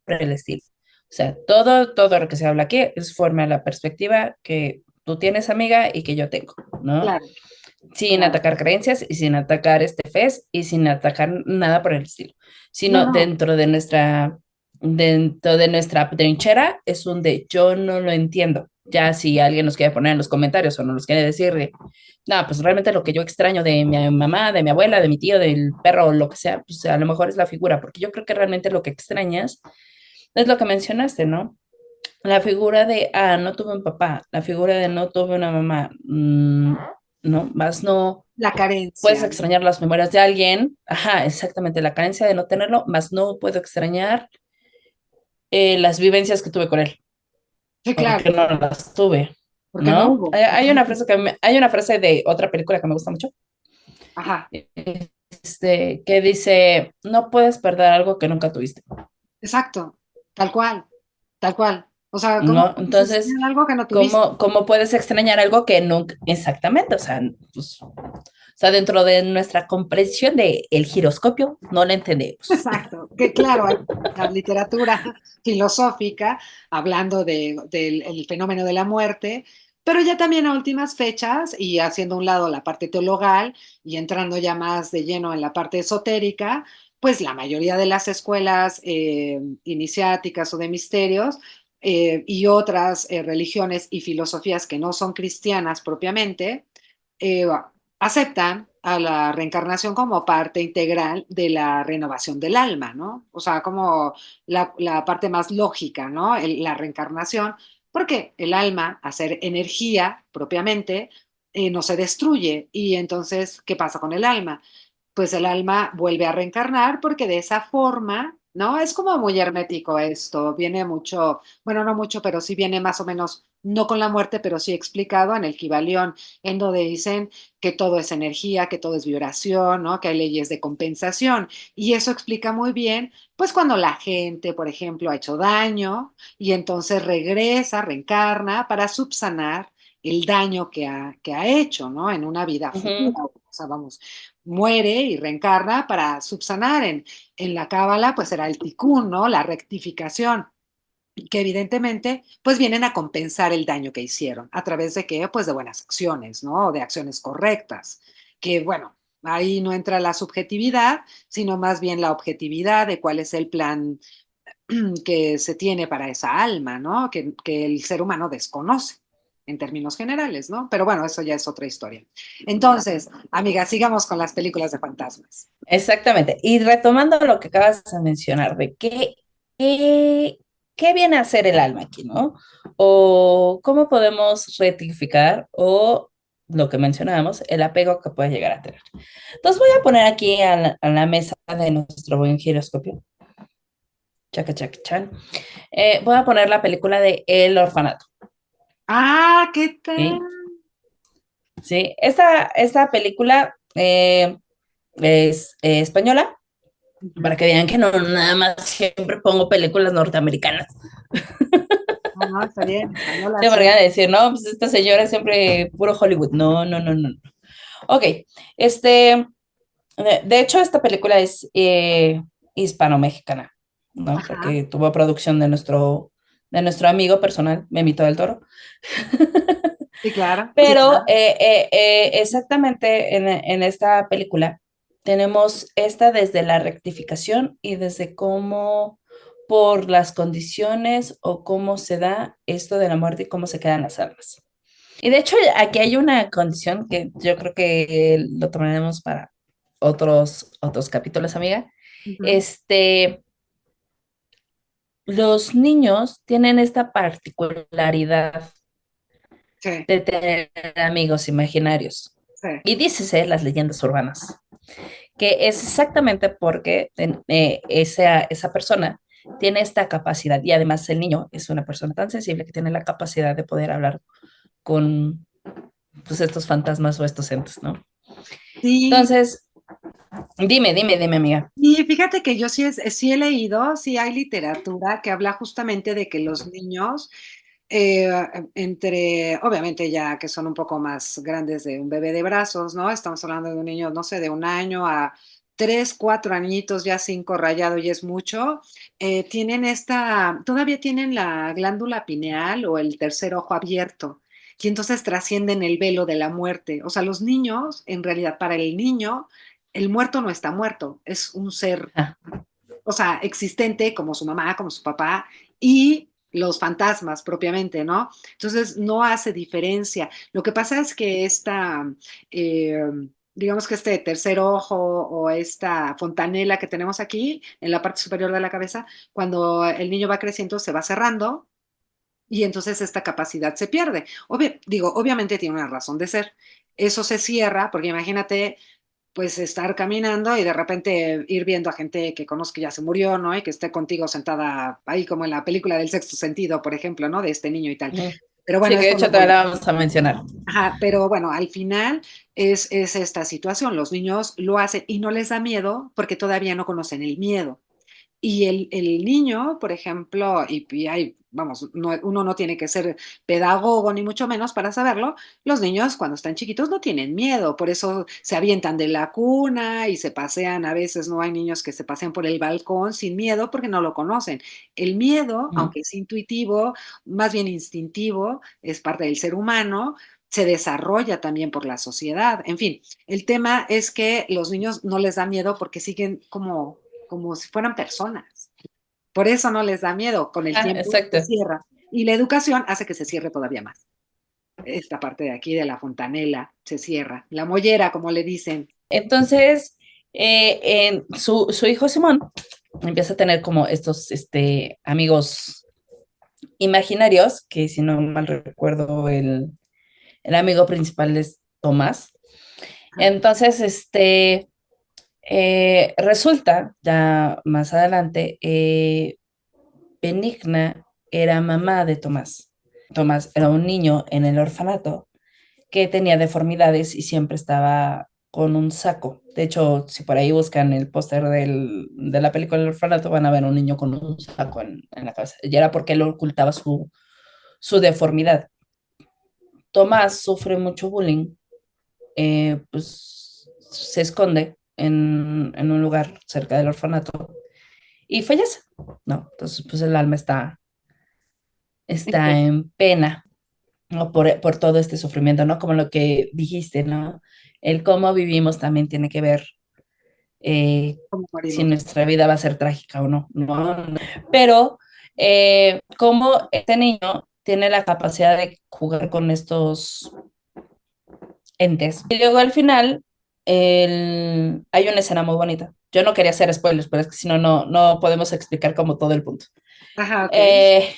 por el estilo. O sea, todo lo que se habla aquí es forma de la perspectiva que tú tienes, amiga, y que yo tengo, ¿no? claro, Sin claro. atacar creencias y sin atacar este fes y sin atacar nada por el estilo, No, sino no, dentro de nuestra trinchera es un de yo no lo entiendo. Ya si alguien nos quiere poner en los comentarios o nos quiere decir, no, pues realmente lo que yo extraño de mi mamá, de mi abuela, de mi tío, del perro o lo que sea, pues a lo mejor es la figura, porque yo creo que realmente lo que extrañas es lo que mencionaste, ¿no? La figura de, no tuve un papá, la figura de no tuve una mamá, no, más no la puedes carencia, ¿no? extrañar las memorias de alguien, ajá, exactamente, la carencia de no tenerlo, más no puedo extrañar las vivencias que tuve con él, Sí, porque claro, no las tuve, porque no ¿no? hubo. Hay una frase hay una frase de otra película que me gusta mucho, Ajá, que dice, no puedes perder algo que nunca tuviste. exacto, tal cual, tal cual. O sea, ¿cómo ¿no? puedes Entonces, extrañar algo que no tuviste? ¿cómo puedes extrañar algo que nunca, exactamente, pues, o sea, dentro de nuestra comprensión de el giroscopio, no lo entendemos. Exacto, que claro, hay la literatura filosófica hablando del el fenómeno de la muerte, pero ya también a últimas fechas y haciendo a un lado la parte teologal y entrando ya más de lleno en la parte esotérica, pues la mayoría de las escuelas iniciáticas o de misterios y otras religiones y filosofías que no son cristianas propiamente, eh, aceptan a la reencarnación como parte integral de la renovación del alma, ¿no? O sea, como la parte más lógica, ¿no? La reencarnación, porque el alma, a ser energía propiamente, no se destruye. Y entonces, ¿qué pasa con el alma? Pues el alma vuelve a reencarnar porque de esa forma, ¿no? Es como muy hermético esto, viene mucho, bueno, no mucho, pero sí viene más o menos, no con la muerte, pero sí explicado en el Kybalión, en donde dicen que todo es energía, que todo es vibración, ¿no? Que hay leyes de compensación. Y eso explica muy bien, pues cuando la gente, por ejemplo, ha hecho daño y entonces regresa, reencarna para subsanar el daño que ha hecho, ¿no? En una vida Ujú. futura. O sea, vamos, muere y reencarna para subsanar. En la Cábala, pues era el tikkun, ¿no? La rectificación, que evidentemente, pues vienen a compensar el daño que hicieron. ¿A través de qué? Pues de buenas acciones, ¿no? O de acciones correctas. Que bueno, ahí no entra la subjetividad, sino más bien la objetividad de cuál es el plan que se tiene para esa alma, ¿no? Que el ser humano desconoce en términos generales, ¿no? Pero bueno, eso ya es otra historia. Entonces, amiga, sigamos con las películas de fantasmas. Exactamente. Y retomando lo que acabas de mencionar, de qué, qué viene a ser el alma aquí, ¿no? O cómo podemos rectificar o lo que mencionábamos, el apego que puede llegar a tener. Entonces voy a poner aquí a la mesa de nuestro buen giroscopio, chaca, chaca, chan. Voy a poner la película de El Orfanato, Ah, ¿qué tal? ¿sí? Sí, esta película es española, Ujú. para que vean que no nada más siempre pongo películas norteamericanas. No, no, está bien, española, Sí, sí. porque van a decir, no, pues esta señora es siempre puro Hollywood. No, no, no, no. Ok, este, de hecho, esta película es hispano-mexicana, ¿no? Ajá, Porque tuvo producción de nuestro amigo personal, Memito del Toro. sí, claro, sí, Pero claro. exactamente en esta película tenemos esta desde la rectificación y desde cómo por las condiciones o cómo se da esto de la muerte y cómo se quedan las almas. Y de hecho aquí hay una condición que yo creo que lo tomaremos para otros capítulos, amiga. Ujú. Este, los niños tienen esta particularidad Sí, de tener amigos imaginarios. sí. Y dícese las leyendas urbanas, que es exactamente porque esa persona tiene esta capacidad y además el niño es una persona tan sensible que tiene la capacidad de poder hablar con pues, estos fantasmas o estos entes, ¿no? Sí, Entonces, dime, amiga. y fíjate que yo sí, sí he leído, sí hay literatura que habla justamente de que los niños, eh, entre, obviamente ya que son un poco más grandes de un bebé de brazos, ¿no? Estamos hablando de un niño, no sé, de un año a 3, 4 añitos, ya 5 rayado y es mucho, tienen todavía tienen la glándula pineal o el tercer ojo abierto. Y entonces trascienden el velo de la muerte. O sea, los niños, en realidad, para el niño, el muerto no está muerto, es un ser, Ah, o sea, existente como su mamá, como su papá y los fantasmas propiamente, ¿no? Entonces no hace diferencia. Lo que pasa es que eh, digamos que este tercer ojo o esta fontanela que tenemos aquí en la parte superior de la cabeza, cuando el niño va creciendo se va cerrando y entonces esta capacidad se pierde. Obviamente tiene una razón de ser. Eso se cierra porque imagínate pues estar caminando y de repente ir viendo a gente que conozco que ya se murió, ¿no? Y que esté contigo sentada ahí como en la película del sexto sentido, por ejemplo, ¿no? De este niño y tal. ujú. Pero bueno, Sí, que de esto hecho no todavía voy. la vamos a mencionar. Ajá, pero bueno, al final es esta situación. Los niños lo hacen y no les da miedo porque todavía no conocen el miedo. Y el niño, por ejemplo, y hay vamos, uno no tiene que ser pedagogo ni mucho menos para saberlo, los niños cuando están chiquitos no tienen miedo, por eso se avientan de la cuna y se pasean, a veces no hay niños que se pasean por el balcón sin miedo porque no lo conocen. El miedo, Ujú. aunque es intuitivo, más bien instintivo, es parte del ser humano, se desarrolla también por la sociedad. En fin, el tema es que los niños no les da miedo porque siguen como si fueran personas. Por eso no les da miedo, con el Ah, tiempo se exacto. cierra. Y la educación hace que se cierre todavía más. Esta parte de aquí de la fontanela se cierra. La mollera, como le dicen. Entonces, su hijo Simón empieza a tener como estos amigos imaginarios, que si no mal recuerdo, el amigo principal es Tomás. Ajá. Entonces, resulta, ya más adelante, Benigna era mamá de Tomás. Tomás era un niño en el orfanato que tenía deformidades y siempre estaba con un saco. De hecho, si por ahí buscan el póster de la película El orfanato, van a ver un niño con un saco en la cabeza. Y era porque él ocultaba su deformidad. Tomás sufre mucho bullying, pues se esconde en un lugar cerca del orfanato y fallece, ¿no? Entonces, pues el alma está en pena, ¿no? Por todo este sufrimiento, ¿no? Como lo que dijiste, ¿no? El cómo vivimos también tiene que ver ¿Cómo si morimos? nuestra vida va a ser trágica o no, ¿no? Pero cómo este niño tiene la capacidad de jugar con estos entes. Y luego al final hay una escena muy bonita. Yo no quería hacer spoilers, pero es que si no, no podemos explicar como todo el punto. Ajá, ok. Eh,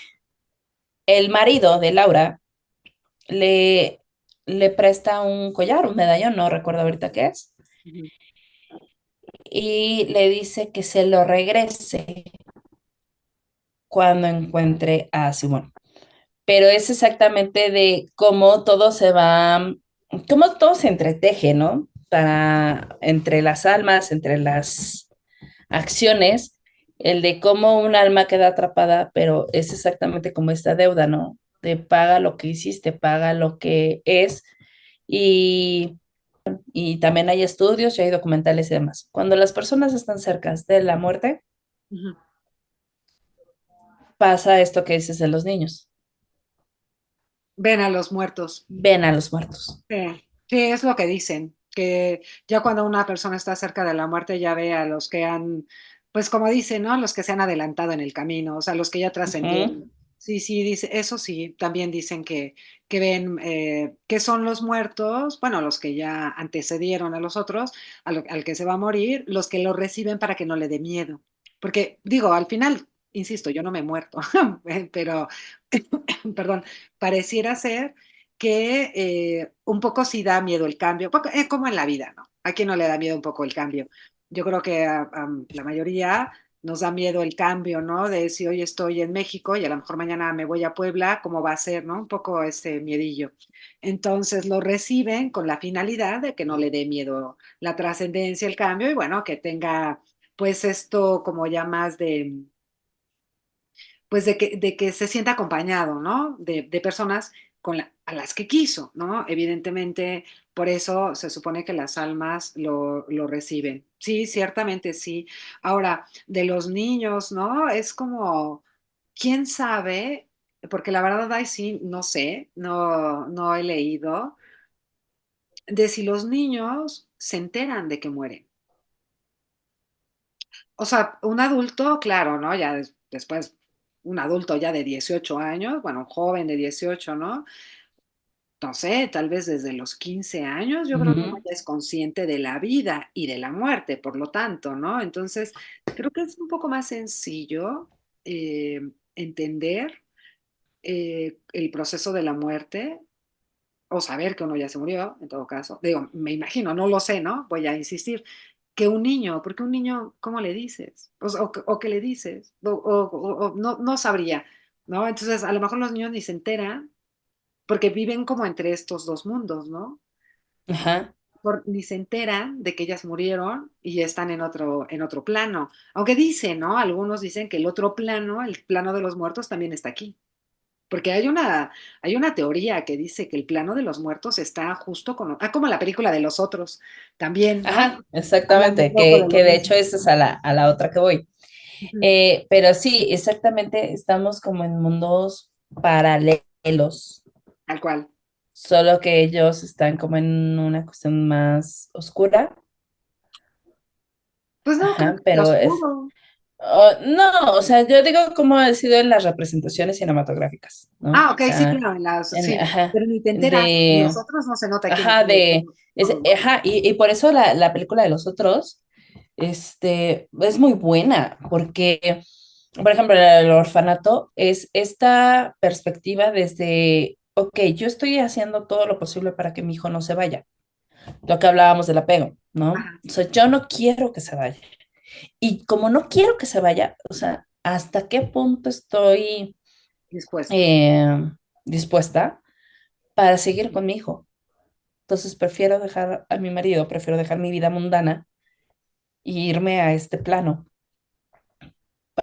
el marido de Laura le, le presta un collar, un medallón, no recuerdo ahorita qué es, Ujú. y le dice que se lo regrese cuando encuentre a Simón. Pero es exactamente de cómo todo se va, cómo todo se entreteje, ¿no? Para, entre las almas, entre las acciones, el de cómo un alma queda atrapada, pero es exactamente como esta deuda, ¿no? Te paga lo que hiciste, paga lo que es, y, y también hay estudios y hay documentales y demás. Cuando las personas están cerca de la muerte, Ujú. pasa esto que dices de los niños, Ven a los muertos. ven a los muertos. Sí, sí, es lo que dicen, que ya cuando una persona está cerca de la muerte ya ve a los que han, pues como dicen, ¿no? Los que se han adelantado en el camino, o sea, los que ya trascendieron. Ujú. Sí, sí, dice, eso sí, también dicen que ven que son los muertos, bueno, los que ya antecedieron a los otros, al que se va a morir, los que lo reciben para que no le dé miedo. Porque digo, al final, insisto, yo no me he muerto, pero, perdón, pareciera ser que un poco sí da miedo el cambio, es como en la vida, ¿no? ¿A quién no le da miedo un poco el cambio? Yo creo que a la mayoría nos da miedo el cambio, ¿no? De si hoy estoy en México y a lo mejor mañana me voy a Puebla, ¿cómo va a ser, ¿no? Un poco ese miedillo. Entonces lo reciben con la finalidad de que no le dé miedo la trascendencia, el cambio y bueno, que tenga pues esto como ya más de pues de que se sienta acompañado, ¿no? De personas a las que quiso, ¿no? Evidentemente, por eso se supone que las almas lo reciben. Sí, ciertamente sí. Ahora, de los niños, ¿no? Es como, ¿quién sabe? Porque la verdad, ahí sí, no sé, no he leído de si los niños se enteran de que mueren. O sea, un adulto, claro, ¿no? Ya después, un adulto ya de 18 años, bueno, un joven de 18, ¿no? No sé, tal vez desde los 15 años, yo creo que uno Ujú. ya es consciente de la vida y de la muerte, por lo tanto, ¿no? Entonces, creo que es un poco más sencillo entender el proceso de la muerte o saber que uno ya se murió, en todo caso. Digo, me imagino, no lo sé, ¿no? Voy a insistir, que un niño, porque un niño, ¿cómo le dices? O qué le dices, o no sabría, ¿no? Entonces, a lo mejor los niños ni se enteran, porque viven como entre estos dos mundos, ¿no? Ajá. Ni se enteran de que ellas murieron y ya están en otro plano. Aunque dicen, ¿no? Algunos dicen que el otro plano, el plano de los muertos, también está aquí. Porque hay una teoría que dice que el plano de los muertos está justo con, como la película de los otros, también, ¿no? Ajá, Hablando un exactamente, poco de lo que de hecho mismo. esa es a la otra que voy. Ujú. Pero sí, exactamente, estamos como en mundos paralelos, Tal cual. solo que ellos están como en una cuestión más oscura. Pues no, creo Ajá, que sea pero es, oscuro. oh, no, o sea, yo digo cómo ha sido en las representaciones cinematográficas, ¿no? Ah, O ok, sí, sea, claro, sí, ajá, pero ni te enteras. En los de, otros no se nota quién ajá, fue de, todo, ¿no? ajá, y por eso la película de los otros, es muy buena, porque, por ejemplo, el orfanato es esta perspectiva desde, ok, yo estoy haciendo todo lo posible para que mi hijo no se vaya, lo que hablábamos del apego, ¿no? Ajá, O sea, yo no quiero que se vaya. Y como no quiero que se vaya, o sea, ¿hasta qué punto estoy dispuesta. eh, dispuesta para seguir con mi hijo? Entonces prefiero dejar a mi marido, prefiero dejar mi vida mundana e irme a este plano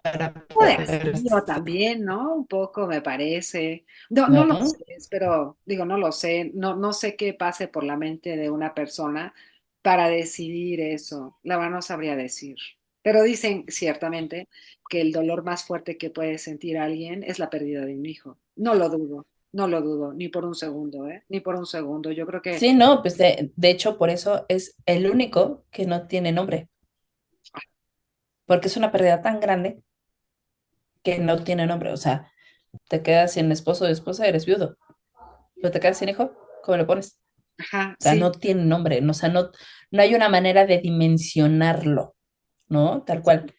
para De poder, hastío también, ¿no? Un poco me parece. No, no lo ¿no? sé, pero digo, no lo sé. No, no sé qué pase por la mente de una persona para decidir eso. La verdad no sabría decir. Pero dicen ciertamente que el dolor más fuerte que puede sentir alguien es la pérdida de un hijo. No lo dudo, no lo dudo, ni por un segundo, ¿eh? Ni por un segundo. Yo creo que Sí, no, pues de hecho por eso es el único que no tiene nombre, porque es una pérdida tan grande que no tiene nombre. O sea, te quedas sin esposo o esposa, eres viudo, pero te quedas sin hijo, ¿cómo lo pones? ajá, O sea, sí, no tiene nombre, no, o sea, no hay una manera de dimensionarlo, ¿no? Tal cual.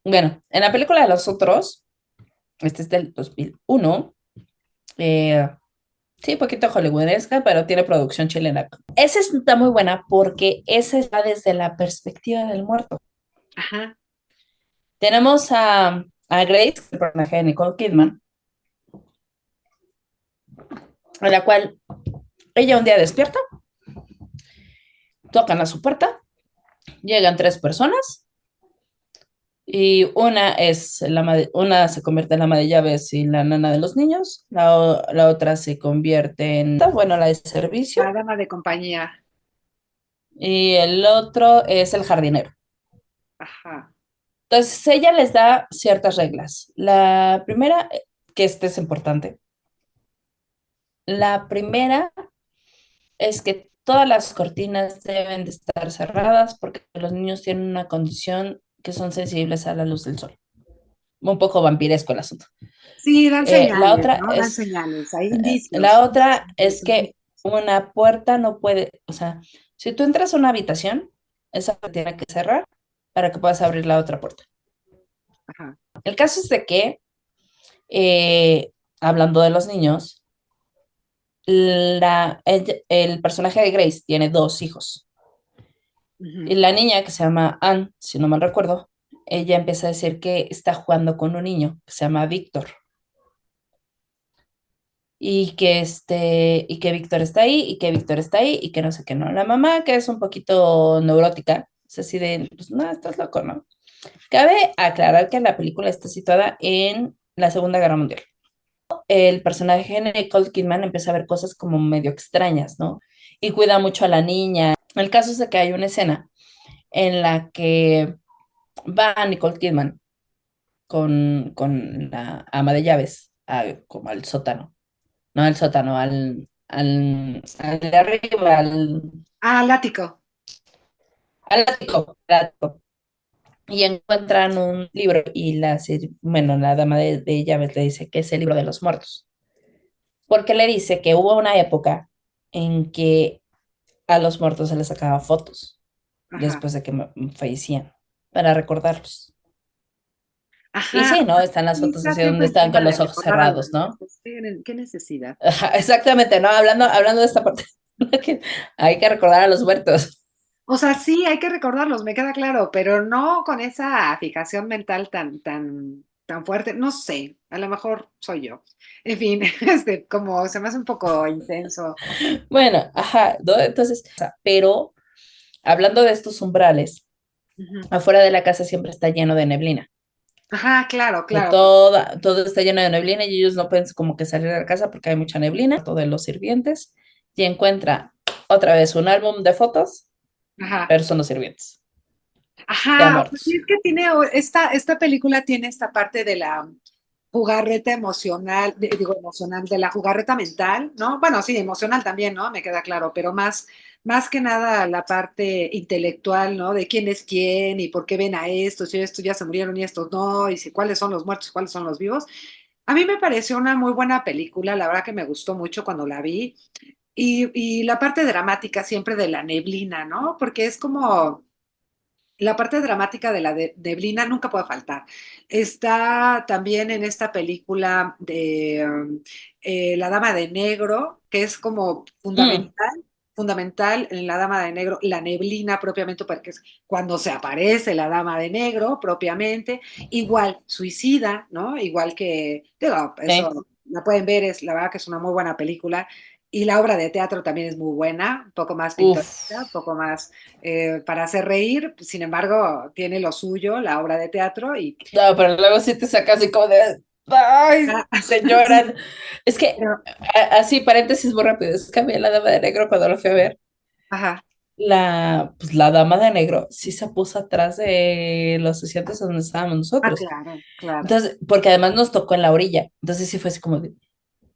Bueno, en la película de los otros, este es del 2001, eh, sí, poquito hollywoodesca, pero tiene producción chilena. Esa está muy buena porque esa está desde la perspectiva del muerto. ajá, Tenemos a Grace, el personaje de Nicole Kidman, en la cual ella un día despierta, tocan a su puerta, llegan tres personas y una se convierte en la ama de llaves y la nana de los niños, la otra se convierte en, bueno, la de la servicio, dama de compañía, y el otro es el jardinero. ajá, Entonces ella les da ciertas reglas. La primera, que este es importante, la primera es que todas las cortinas deben de estar cerradas porque los niños tienen una condición que son sensibles a la luz del sol. Un poco vampiresco el asunto. sí, dan La señales, otra ¿no? Dan es, señales, hay la indicios. otra es que una puerta no puede, o sea, si tú entras a una habitación, esa tiene que cerrar para que puedas abrir la otra puerta. Ajá, El caso es de que, hablando de los niños, el personaje de Grace tiene dos hijos. Y ujú. la niña, que se llama Anne, si no mal recuerdo, ella empieza a decir que está jugando con un niño que se llama Víctor. Y que Víctor está ahí, y que Víctor está ahí, y que no sé qué, ¿no? La mamá, que es un poquito neurótica, es así de, pues no, estás loco, ¿no? Cabe aclarar que la película está situada en la Segunda Guerra Mundial. El personaje de Nicole Kidman empieza a ver cosas como medio extrañas, ¿no? Y cuida mucho a la niña. El caso es de que hay una escena en la que va Nicole Kidman con la ama de llaves como al sótano, no al sótano, al de arriba, Ah, látigo. al ático, y encuentran un libro y bueno, la dama de llaves le dice que es el libro de los muertos, porque le dice que hubo una época en que a los muertos se les sacaba fotos Ajá, después de que fallecían para recordarlos. Y ajá. sí, ¿no? Están las Sí, fotos está así siempre donde el están tema con de los ojos recordar a los cerrados, ¿no? muertos. ¿Qué necesidad? Ajá, exactamente, ¿no? Hablando de esta parte, que hay que recordar a los muertos. O sea, sí, hay que recordarlos, me queda claro, pero no con esa fijación mental tan fuerte. No sé, a lo mejor soy yo. En fin, como se me hace un poco intenso. Bueno, ajá, ¿no? Entonces, o sea, pero hablando de estos umbrales, Ujú. afuera de la casa siempre está lleno de neblina. Ajá, claro, De claro. todo está lleno de neblina y ellos no pueden como que salir de la casa porque hay mucha neblina, todos los sirvientes, y encuentra otra vez un álbum de fotos, Ajá. pero son los sirvientes, ya Ajá, pues sí, muertos. es que tiene, esta película tiene esta parte de la jugarreta emocional, digo emocional, de la jugarreta mental, ¿no? Bueno, sí, emocional también, ¿no? Me queda claro, pero más que nada la parte intelectual, ¿no? De quién es quién y por qué ven a estos y estos ya se murieron y estos no, y si cuáles son los muertos, cuáles son los vivos. A mí me pareció una muy buena película, la verdad que me gustó mucho cuando la vi. Y la parte dramática siempre de la neblina, ¿no? Porque es como la parte dramática de la neblina nunca puede faltar. Está también en esta película de La Dama de Negro, que es como Mm, fundamental en La Dama de Negro, la neblina propiamente, porque es cuando se aparece la Dama de Negro propiamente, igual suicida, ¿no? Igual que, digo, sí. eso la pueden ver, es la verdad que es una muy buena película. Y la obra de teatro también es muy buena, un poco más pintoresca, Uf. un poco más para hacer reír, sin embargo, tiene lo suyo, la obra de teatro, y No, pero luego sí te saca así como de, ay, ah, te sí, lloran. Es que, pero, así, paréntesis muy rápido, es que a mí la dama de negro cuando la fui a ver, ajá, pues la dama de negro sí se puso atrás de los asientos donde estábamos nosotros. claro, claro, Entonces, porque además nos tocó en la orilla. Entonces sí fue así como de,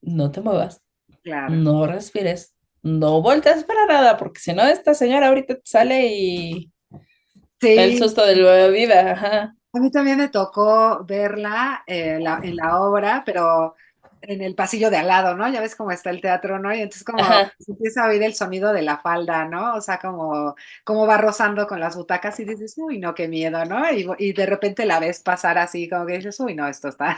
no te muevas, claro. no respires, no voltees para nada, porque si no, esta señora ahorita te sale y el Sí, susto de la vida, ajá. a mí también me tocó verla en la obra, pero en el pasillo de al lado, ¿no? Ya ves cómo está el teatro, ¿no? Y entonces como Ajá, se empieza a oír el sonido de la falda, ¿no? O sea, como va rozando con las butacas y dices, uy, no, qué miedo, ¿no? Y de repente la ves pasar así, como que dices, uy, no, esto está.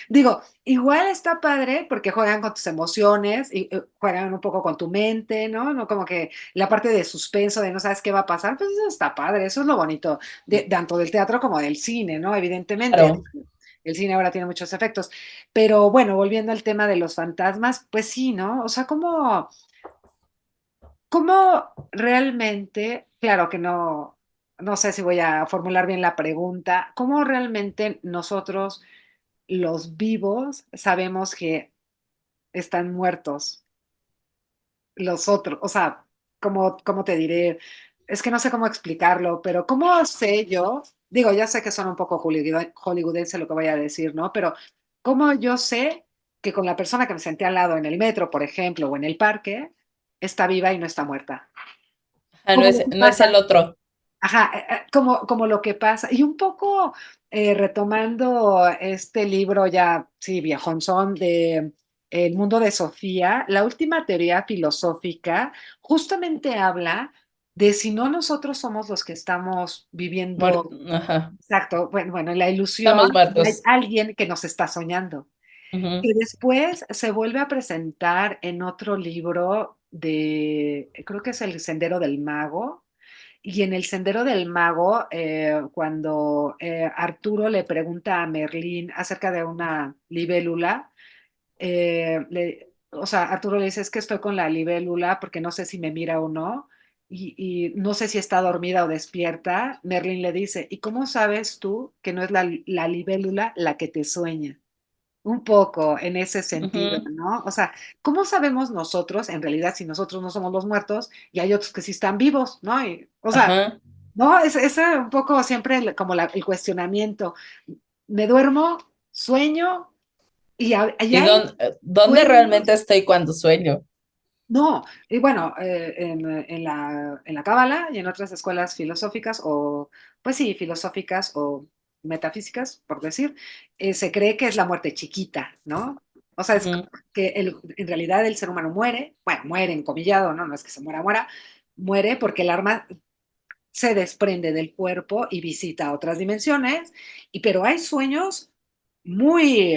Digo, igual está padre porque juegan con tus emociones y juegan un poco con tu mente, ¿no? No como que la parte de suspenso, de no sabes qué va a pasar, pues eso está padre, eso es lo bonito tanto del teatro como del cine, ¿no? Evidentemente, claro. el cine ahora tiene muchos efectos. Pero bueno, volviendo al tema de los fantasmas, pues sí, ¿no? O sea, cómo realmente, claro que no sé si voy a formular bien la pregunta, ¿cómo realmente nosotros, los vivos, sabemos que están muertos los otros? O sea, ¿cómo te diré? Es que no sé cómo explicarlo, pero ¿cómo sé yo? Digo, ya sé que son un poco hollywoodense lo que voy a decir, ¿no? Pero ¿cómo yo sé que con la persona que me senté al lado en el metro, por ejemplo, o en el parque, está viva y no está muerta? Ah, Como lo que no es el pasa, otro. ajá, como lo que pasa. Y un poco retomando este libro ya, sí, viejonzón de El mundo de Sofía, la última teoría filosófica justamente habla de si no nosotros somos los que estamos viviendo, Ajá, exacto, bueno, en la ilusión, estamos y hay muertos. alguien que nos está soñando, Ujú. que después se vuelve a presentar en otro libro de, creo que es El Sendero del Mago, y en el Sendero del Mago, cuando Arturo le pregunta a Merlín acerca de una libélula, o sea, Arturo le dice, es que estoy con la libélula porque no sé si me mira o no, y no sé si está dormida o despierta. Merlín le dice, ¿y cómo sabes tú que no es la libélula la que te sueña? Un poco en ese sentido, Ujú. ¿no? O sea, ¿cómo sabemos nosotros, en realidad, si nosotros no somos los muertos y hay otros que sí están vivos, ¿no? O sea, Ajá. no, es un poco siempre como el cuestionamiento. Me duermo, sueño y ¿Y hay dónde sueños. realmente estoy cuando sueño? No, y bueno, en la Cábala y en otras escuelas filosóficas o, pues sí, filosóficas o metafísicas, por decir, se cree que es la muerte chiquita, ¿no? O sea, es Ujú, que en realidad el ser humano muere, bueno, muere encomillado, ¿no? No es que se muera, muere porque el alma se desprende del cuerpo y visita otras dimensiones, pero hay sueños muy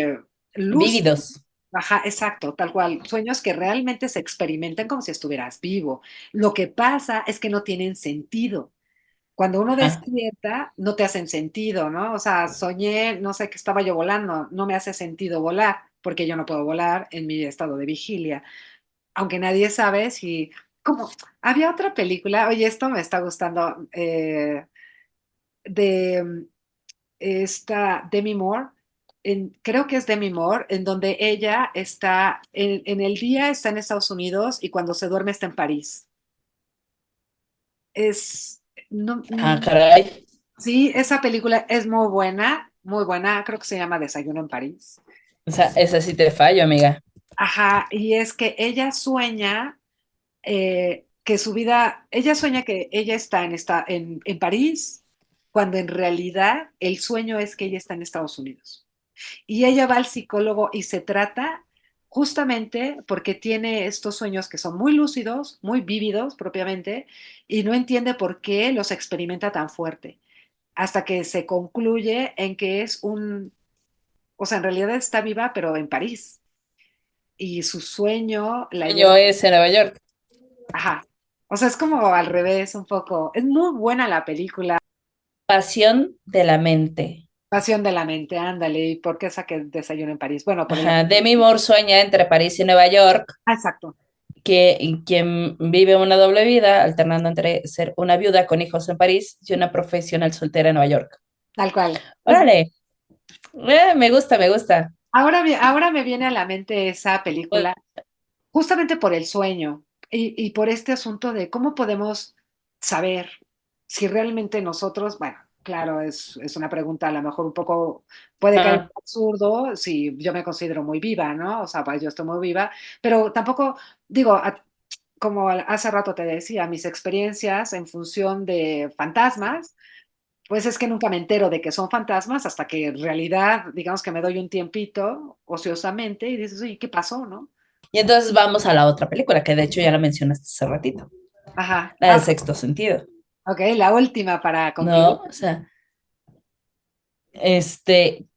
lúcidos. vívidos. Ajá, exacto, tal cual. Sueños que realmente se experimentan como si estuvieras vivo. Lo que pasa es que no tienen sentido. Cuando uno Ajá. despierta, no te hacen sentido, ¿no? O sea, soñé, no sé, que estaba yo volando, no me hace sentido volar, porque yo no puedo volar en mi estado de vigilia. Aunque nadie sabe si, como, había otra película, oye, esto me está gustando, de esta Demi Moore, creo que es Demi Moore, en donde ella está, en el día está en Estados Unidos y cuando se duerme está en París. Es, no, Ah, caray. sí, esa película es muy buena, creo que se llama Desayuno en París. O sea, esa sí te fallo, amiga. Ajá, y es que ella sueña que su vida, ella sueña que ella está en París, cuando en realidad el sueño es que ella está en Estados Unidos. Y ella va al psicólogo y se trata justamente porque tiene estos sueños que son muy lúcidos, muy vívidos propiamente, y no entiende por qué los experimenta tan fuerte, hasta que se concluye en que es o sea, en realidad está viva, pero en París. Y su sueño la Sueño lleva, es en Nueva York. ajá. O sea, es como al revés un poco. Es muy buena la película. Pasión de la mente. Pasión de la mente, ándale. ¿Y por qué saqué Desayuno en París? Bueno, por el Ajá, actor. Demi Moore sueña entre París y Nueva York, Ah, exacto, quien vive una doble vida, alternando entre ser una viuda con hijos en París y una profesional soltera en Nueva York. tal cual. Órale, me gusta, me gusta. Ahora me viene a la mente esa película justamente por el sueño y por este asunto de cómo podemos saber si realmente nosotros, bueno, claro, es una pregunta a lo mejor un poco, puede caer un Ajá. poco absurdo si yo me considero muy viva, ¿no? O sea, pues yo estoy muy viva, pero tampoco, digo, como hace rato te decía, mis experiencias en función de fantasmas, pues es que nunca me entero de que son fantasmas hasta que en realidad, digamos que me doy un tiempito ociosamente y dices, oye, ¿qué pasó, no? Y entonces vamos a la otra película, que de hecho ya la mencionaste hace ratito, Ajá. la del Ah, sexto sentido, ok, la última para concluir. ¿no? O sea,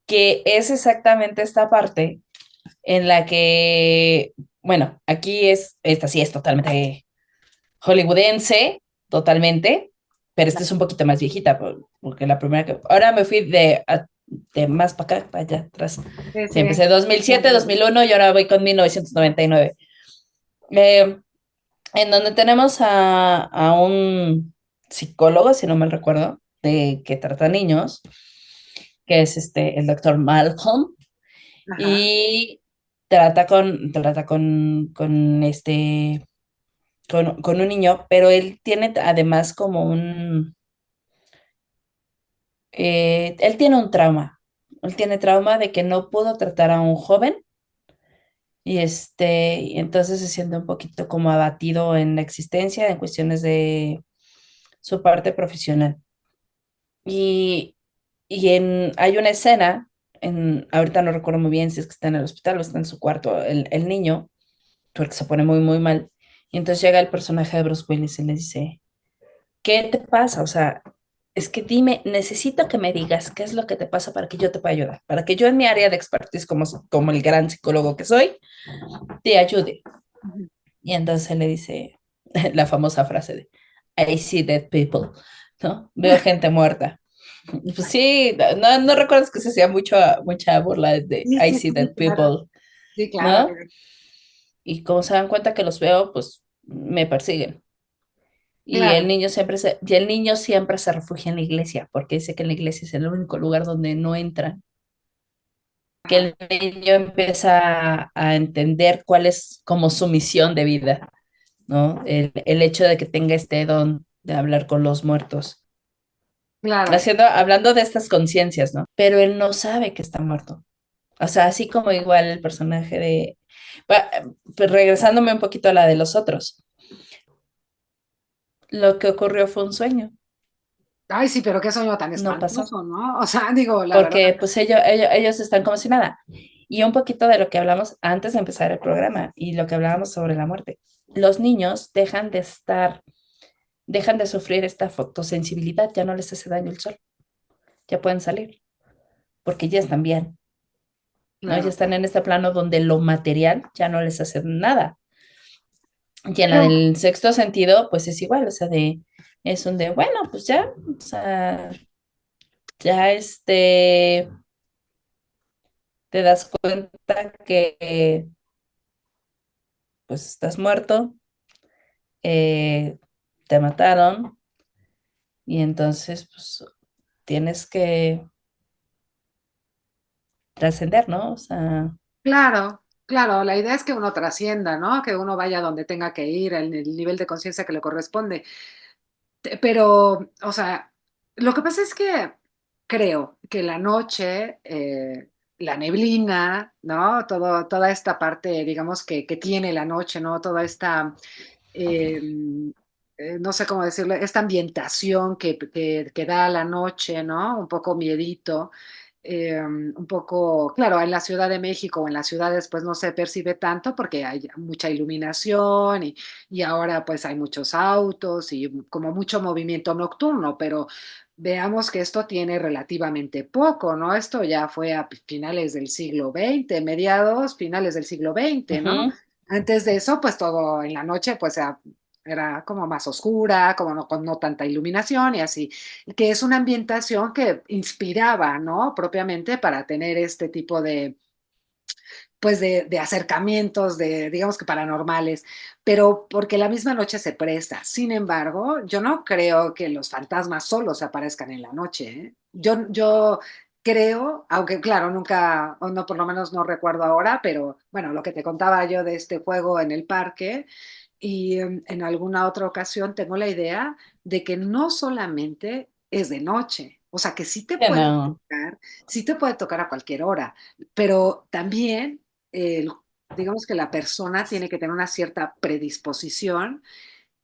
que es exactamente esta parte en la que, bueno, aquí esta sí es totalmente hollywoodense, totalmente, pero esta es un poquito más viejita, porque la primera que, ahora me fui de más para acá, para allá atrás. Sí, Sí, sí. empecé 2007, 2001 y ahora voy con 1999. Eh, en donde tenemos a un psicólogo, si no mal recuerdo, que trata niños, que es el doctor Malcolm, Ajá, y trata con un niño, pero él tiene además él tiene un trauma. Él tiene trauma de que no pudo tratar a un joven y entonces se siente un poquito como abatido en la existencia en cuestiones de su parte profesional. Y, hay una escena, ahorita no recuerdo muy bien si es que está en el hospital o está en su cuarto el niño, porque se pone muy, muy mal. Y entonces llega el personaje de Bruce Willis y le dice, ¿qué te pasa? O sea, es que dime, necesito que me digas qué es lo que te pasa para que yo te pueda ayudar, para que yo en mi área de expertise como el gran psicólogo que soy, te ayude. ujú. Y entonces él le dice la famosa frase de, I see dead people, ¿no? Veo gente muerta. Pues sí, no, no recuerdas que se hacía mucha burla de Sí, I sí, see sí, dead claro. people, Sí, claro. ¿no? Y como se dan cuenta que los veo, pues me persiguen. Claro. Y el niño siempre se refugia en la iglesia, porque dice que en la iglesia es el único lugar donde no entran. Que Ajá, el niño empieza a entender cuál es como su misión de vida, ¿no? El hecho de que tenga este don de hablar con los muertos. claro. Hablando de estas conciencias, ¿no? Pero él no sabe que está muerto. O sea, así como igual el personaje de... Va- pues regresándome un poquito a la de los otros, lo que ocurrió fue un sueño, Ay, sí, pero qué sueño tan no pasó, espantoso, ¿no? O sea, digo, la verdad. porque pues ellos están como si nada. Y un poquito de lo que hablamos antes de empezar el programa y lo que hablábamos sobre la muerte. Los niños dejan de sufrir esta fotosensibilidad, ya no les hace daño el sol, ya pueden salir, porque ya están bien, ¿no? Ya Claro. están en este plano donde lo material ya no les hace nada. Y en la Pero, del sexto sentido, pues es igual, o sea, es un de, bueno, pues ya, o sea, ya te das cuenta que pues estás muerto, eh, te mataron y entonces pues tienes que, trascender, ¿no? O sea, Claro, claro, la idea es que uno trascienda, ¿no? Que uno vaya donde tenga que ir, en el nivel de conciencia que le corresponde. Pero, o sea, lo que pasa es que creo que la noche, la neblina, ¿no? Toda esta parte, digamos, que tiene la noche, ¿no? Toda esta, eh, no sé cómo decirle, esta ambientación que da la noche, ¿no? Un poco miedito. Un poco, claro, en la Ciudad de México o en las ciudades pues no se percibe tanto porque hay mucha iluminación y ahora pues hay muchos autos y como mucho movimiento nocturno, pero veamos que esto tiene relativamente poco, ¿no? Esto ya fue a finales del siglo XX, mediados, finales del siglo XX, ¿no? ujú, Antes de eso, pues todo en la noche, pues era como más oscura, como no, con no tanta iluminación y así, que es una ambientación que inspiraba, ¿no? Propiamente para tener este tipo de, pues de acercamientos, de, digamos que paranormales, pero porque la misma noche se presta. Sin embargo, yo no creo que los fantasmas solos aparezcan en la noche, ¿eh? Yo creo, aunque claro, nunca, o no, por lo menos no recuerdo ahora, pero bueno, lo que te contaba yo de este juego en el parque, y en alguna otra ocasión tengo la idea de que no solamente es de noche, o sea, que ya no, sí te puede tocar a cualquier hora, pero también el- digamos que la persona tiene que tener una cierta predisposición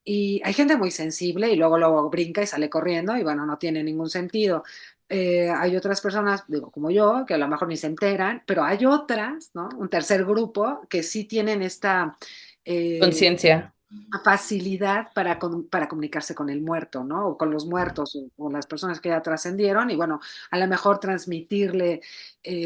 y hay gente muy sensible y luego brinca y sale corriendo y bueno, no tiene ningún sentido. Hay otras personas, digo, como yo, que a lo mejor ni se enteran, pero hay otras, ¿no? Un tercer grupo que sí tienen esta eh, conciencia. facilidad para comunicarse con el muerto, ¿no? O con los muertos o las personas que ya trascendieron y bueno, a lo mejor transmitirle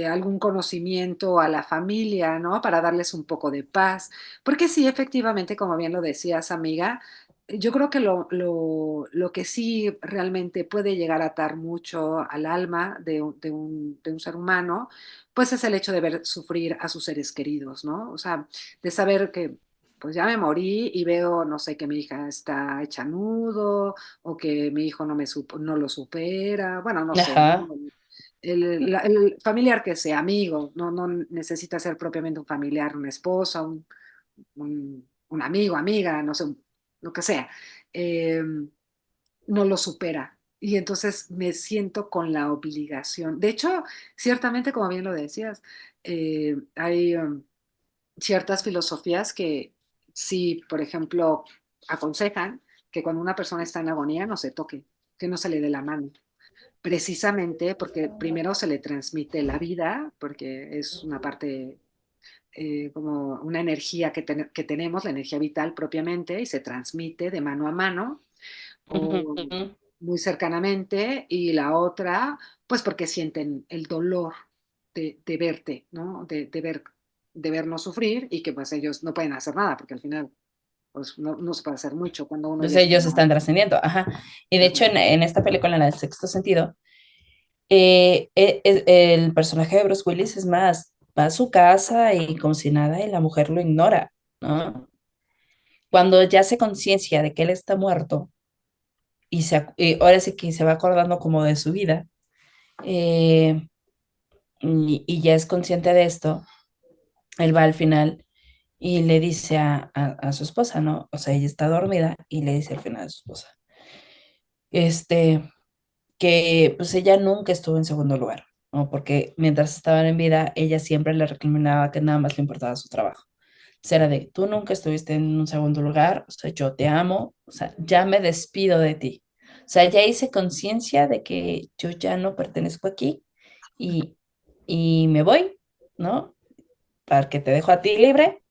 algún conocimiento a la familia, ¿no? Para darles un poco de paz. Porque sí, efectivamente, como bien lo decías, amiga, yo creo que lo que sí realmente puede llegar a atar mucho al alma de un ser humano, pues es el hecho de ver sufrir a sus seres queridos, ¿no? O sea, de saber que pues ya me morí y veo, no sé, que mi hija está hecha nudo o que mi hijo no lo supera, bueno, no sé, ¿no? Ajá. El familiar que sea, amigo, no necesita ser propiamente un familiar, una esposa, un amigo, amiga, no sé, lo que sea, eh, no lo supera. Y entonces me siento con la obligación. De hecho, ciertamente, como bien lo decías, hay ciertas filosofías que sí, por ejemplo, aconsejan que cuando una persona está en agonía no se toque, que no se le dé la mano, precisamente porque primero se le transmite la vida, porque es una parte como una energía que tenemos, la energía vital propiamente, y se transmite de mano a mano o Ujú. muy cercanamente, y la otra, pues porque sienten el dolor de verte, ¿no? De vernos sufrir y que pues ellos no pueden hacer nada, porque al final pues no se puede hacer mucho cuando uno ya Entonces está. ellos están trascendiendo, ajá. Y de hecho, en esta película, en la del sexto sentido, el personaje de Bruce Willis es más, va a su casa y como si nada, y la mujer lo ignora, ¿no? Cuando ya se conciencia de que él está muerto y ahora sí que se va acordando como de su vida, eh, y ya es consciente de esto, él va al final y le dice a su esposa, ¿no? O sea, ella está dormida y le dice al final a su esposa, este, que pues ella nunca estuvo en segundo lugar, ¿no? Porque mientras estaban en vida, ella siempre le recriminaba que nada más le importaba su trabajo. O sea, era de, tú nunca estuviste en un segundo lugar, o sea, yo te amo, o sea, ya me despido de ti. O sea, ya hice conciencia de que yo ya no pertenezco aquí y, y me voy, ¿no? Para que te dejo a ti libre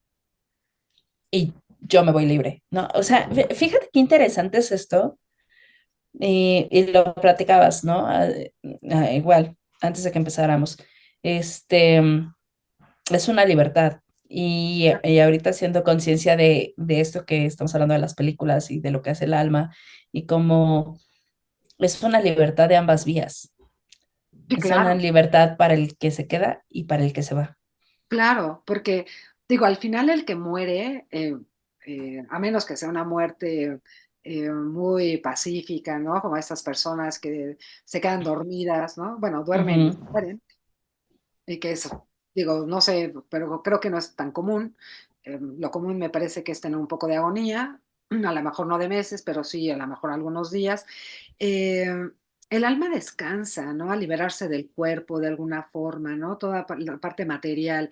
y yo me voy libre, ¿no? O sea, fíjate qué interesante es esto. Y lo platicabas, ¿no? Igual, antes de que empezáramos. Este, es una libertad. Y ahorita haciendo conciencia de esto que estamos hablando de las películas y de lo que hace el alma, y cómo es una libertad de ambas vías. Sí, Es una claro, libertad para el que se queda y para el que se va. claro, porque digo, al final el que muere, a menos que sea una muerte muy pacífica, ¿no? Como estas personas que se quedan dormidas, ¿no? Bueno, duermen y Ujú. se mueren. y que eso, digo, no sé, pero creo que no es tan común. Lo común me parece que es tener un poco de agonía, a lo mejor no de meses, pero sí a lo mejor algunos días. Eh, el alma descansa, ¿no? A liberarse del cuerpo de alguna forma, ¿no? Toda la parte material.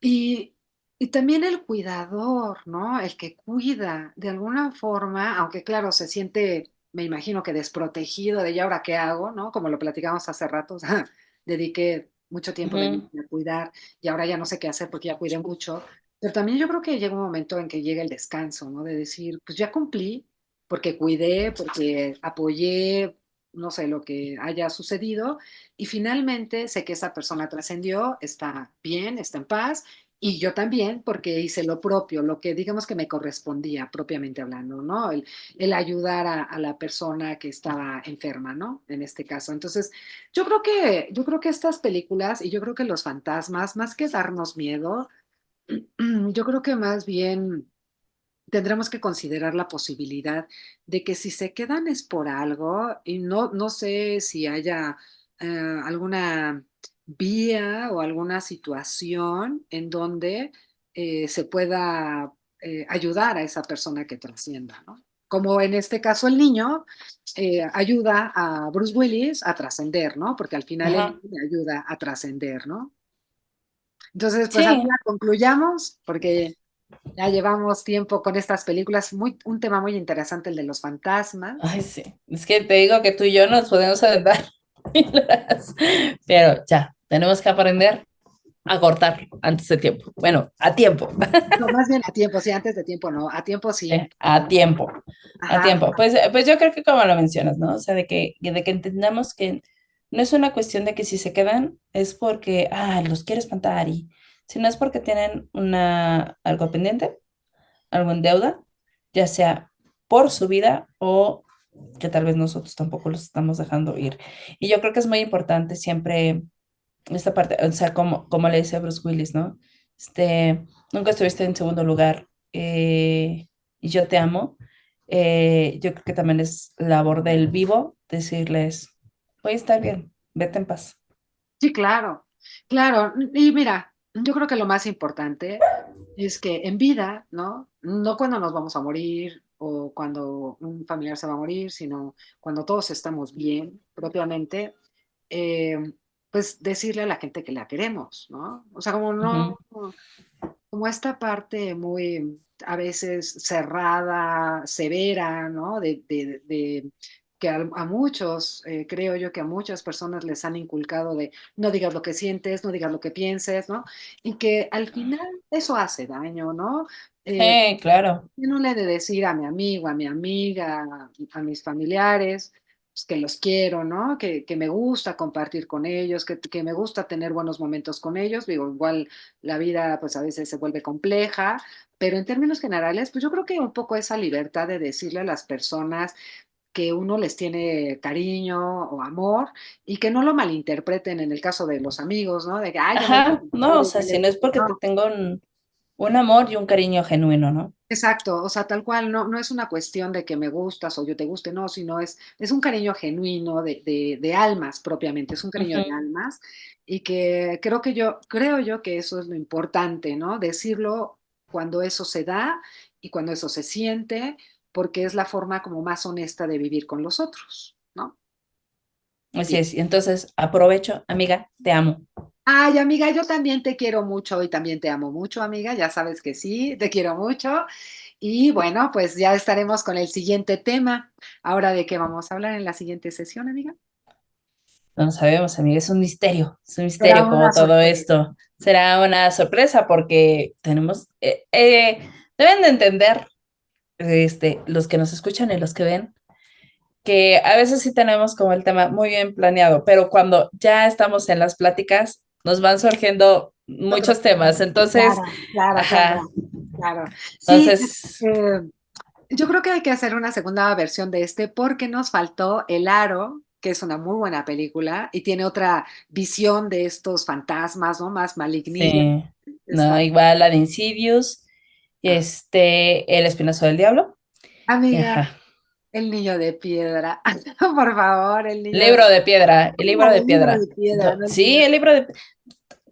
Y, y también el cuidador, ¿no? El que cuida de alguna forma, aunque claro, se siente, me imagino que desprotegido de ya ahora qué hago, ¿no? Como lo platicamos hace rato, o sea, dediqué mucho tiempo de mi Ujú. vida a cuidar y ahora ya no sé qué hacer porque ya cuidé mucho. Pero también yo creo que llega un momento en que llega el descanso, ¿no? De decir, pues ya cumplí, porque cuidé, porque apoyé, no sé, lo que haya sucedido, y finalmente sé que esa persona trascendió, está bien, está en paz y yo también, porque hice lo propio, lo que digamos que me correspondía propiamente hablando, ¿no? El ayudar a la persona que estaba enferma, ¿no? En este caso. Entonces, yo creo que estas películas y yo creo que los fantasmas, más que darnos miedo, yo creo que más bien tendremos que considerar la posibilidad de que si se quedan es por algo y no sé si haya alguna vía o alguna situación en donde se pueda ayudar a esa persona que trascienda, ¿no? Como en este caso el niño ayuda a Bruce Willis a trascender, ¿no? Porque al final el niño Ajá. le ayuda a trascender, ¿no? Entonces, pues Sí. amiga, concluyamos, porque ya llevamos tiempo con estas películas, un tema muy interesante, el de los fantasmas. Ay, sí. Es que te digo que tú y yo nos podemos aventar horas, pero ya, tenemos que aprender a cortar antes de tiempo. Bueno, a tiempo. No, más bien a tiempo, sí, antes de tiempo no, a tiempo sí. A tiempo. A Ajá, tiempo. Pues yo creo que como lo mencionas, ¿no? O sea, de que entendamos que no es una cuestión de que si se quedan es porque, los quiero espantar y, sino es porque tienen algo pendiente, algo en deuda, ya sea por su vida o que tal vez nosotros tampoco los estamos dejando ir. Y yo creo que es muy importante siempre esta parte, o sea, como le dice Bruce Willis, ¿no? Nunca estuviste en segundo lugar y yo te amo. Yo creo que también es labor del vivo decirles, voy a estar bien, vete en paz. sí, claro, claro. Y mira, yo creo que lo más importante es que en vida, ¿no? No cuando nos vamos a morir o cuando un familiar se va a morir, sino cuando todos estamos bien propiamente, eh, pues decirle a la gente que la queremos, ¿no? O sea, como Ujú. no, como esta parte muy a veces cerrada, severa, ¿no? De que a muchos, creo yo que a muchas personas les han inculcado de no digas lo que sientes, no digas lo que pienses, ¿no? Y que al final eso hace daño, ¿no? Sí, claro. Yo no le he de decir a mi amigo, a mi amiga, a mis familiares, pues, que los quiero, ¿no? Que me gusta compartir con ellos, que me gusta tener buenos momentos con ellos. Digo, igual la vida pues a veces se vuelve compleja, pero en términos generales, pues yo creo que un poco esa libertad de decirle a las personas que uno les tiene cariño o amor y que no lo malinterpreten en el caso de los amigos, ¿no? De que, ay, ya me... Ajá, no, o sea, si no es porque te No, tengo un amor y un cariño genuino, ¿no? exacto, o sea, tal cual, no es una cuestión de que me gustas o yo te guste, no, sino es un cariño genuino de almas propiamente, es un cariño de Ujú. almas y que creo yo que eso es lo importante, ¿no? Decirlo cuando eso se da y cuando eso se siente, porque es la forma como más honesta de vivir con los otros, ¿no? Así Bien. es. Y entonces, aprovecho, amiga, te amo. Ay, amiga, yo también te quiero mucho y también te amo mucho, amiga, ya sabes que sí, te quiero mucho. Y bueno, pues ya estaremos con el siguiente tema. Ahora, ¿de qué vamos a hablar en la siguiente sesión, amiga? No sabemos, amiga, es un Será misterio una como todo sorpresa. esto. Será una sorpresa porque deben de entender, los que nos escuchan y los que ven, que a veces sí tenemos como el tema muy bien planeado, pero cuando ya estamos en las pláticas, nos van surgiendo Otros muchos temas. temas. Entonces, Claro, claro, ajá, claro, claro. Sí, entonces, eh, yo creo que hay que hacer una segunda versión de este porque nos faltó El Aro, que es una muy buena película y tiene otra visión de estos fantasmas, ¿no? Más malignillas. sí, no, Está. igual la de Insidious y Ah, El Espinazo del Diablo. Y amiga, ajá. El niño de piedra. Por favor, el niño de Libro de piedra, el libro piedra. de El libro piedra. de piedra, no el Sí, niño. el libro de...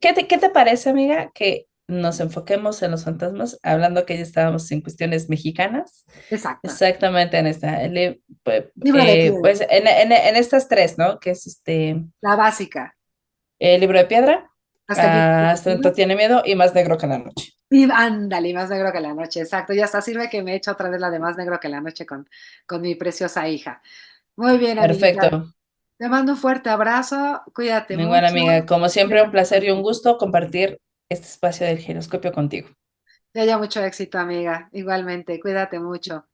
¿Qué te parece, amiga, que nos enfoquemos en los fantasmas, hablando que ya estábamos en cuestiones mexicanas? Exacto. Exactamente en esta, Libro de piedra. pues en estas tres, ¿no? Que es La básica. el libro de piedra, Hasta el niño. Hasta el tiene miedo y más negro que la noche. Y ándale, más negro que la noche, exacto. Y hasta sirve que me echo otra vez la de más negro que la noche con mi preciosa hija. Muy bien, amiguita. Perfecto. Te mando un fuerte abrazo, cuídate Igual, mucho. amiga, como siempre, un placer y un gusto compartir este espacio del giroscopio contigo. Que haya mucho éxito, amiga. Igualmente, cuídate mucho.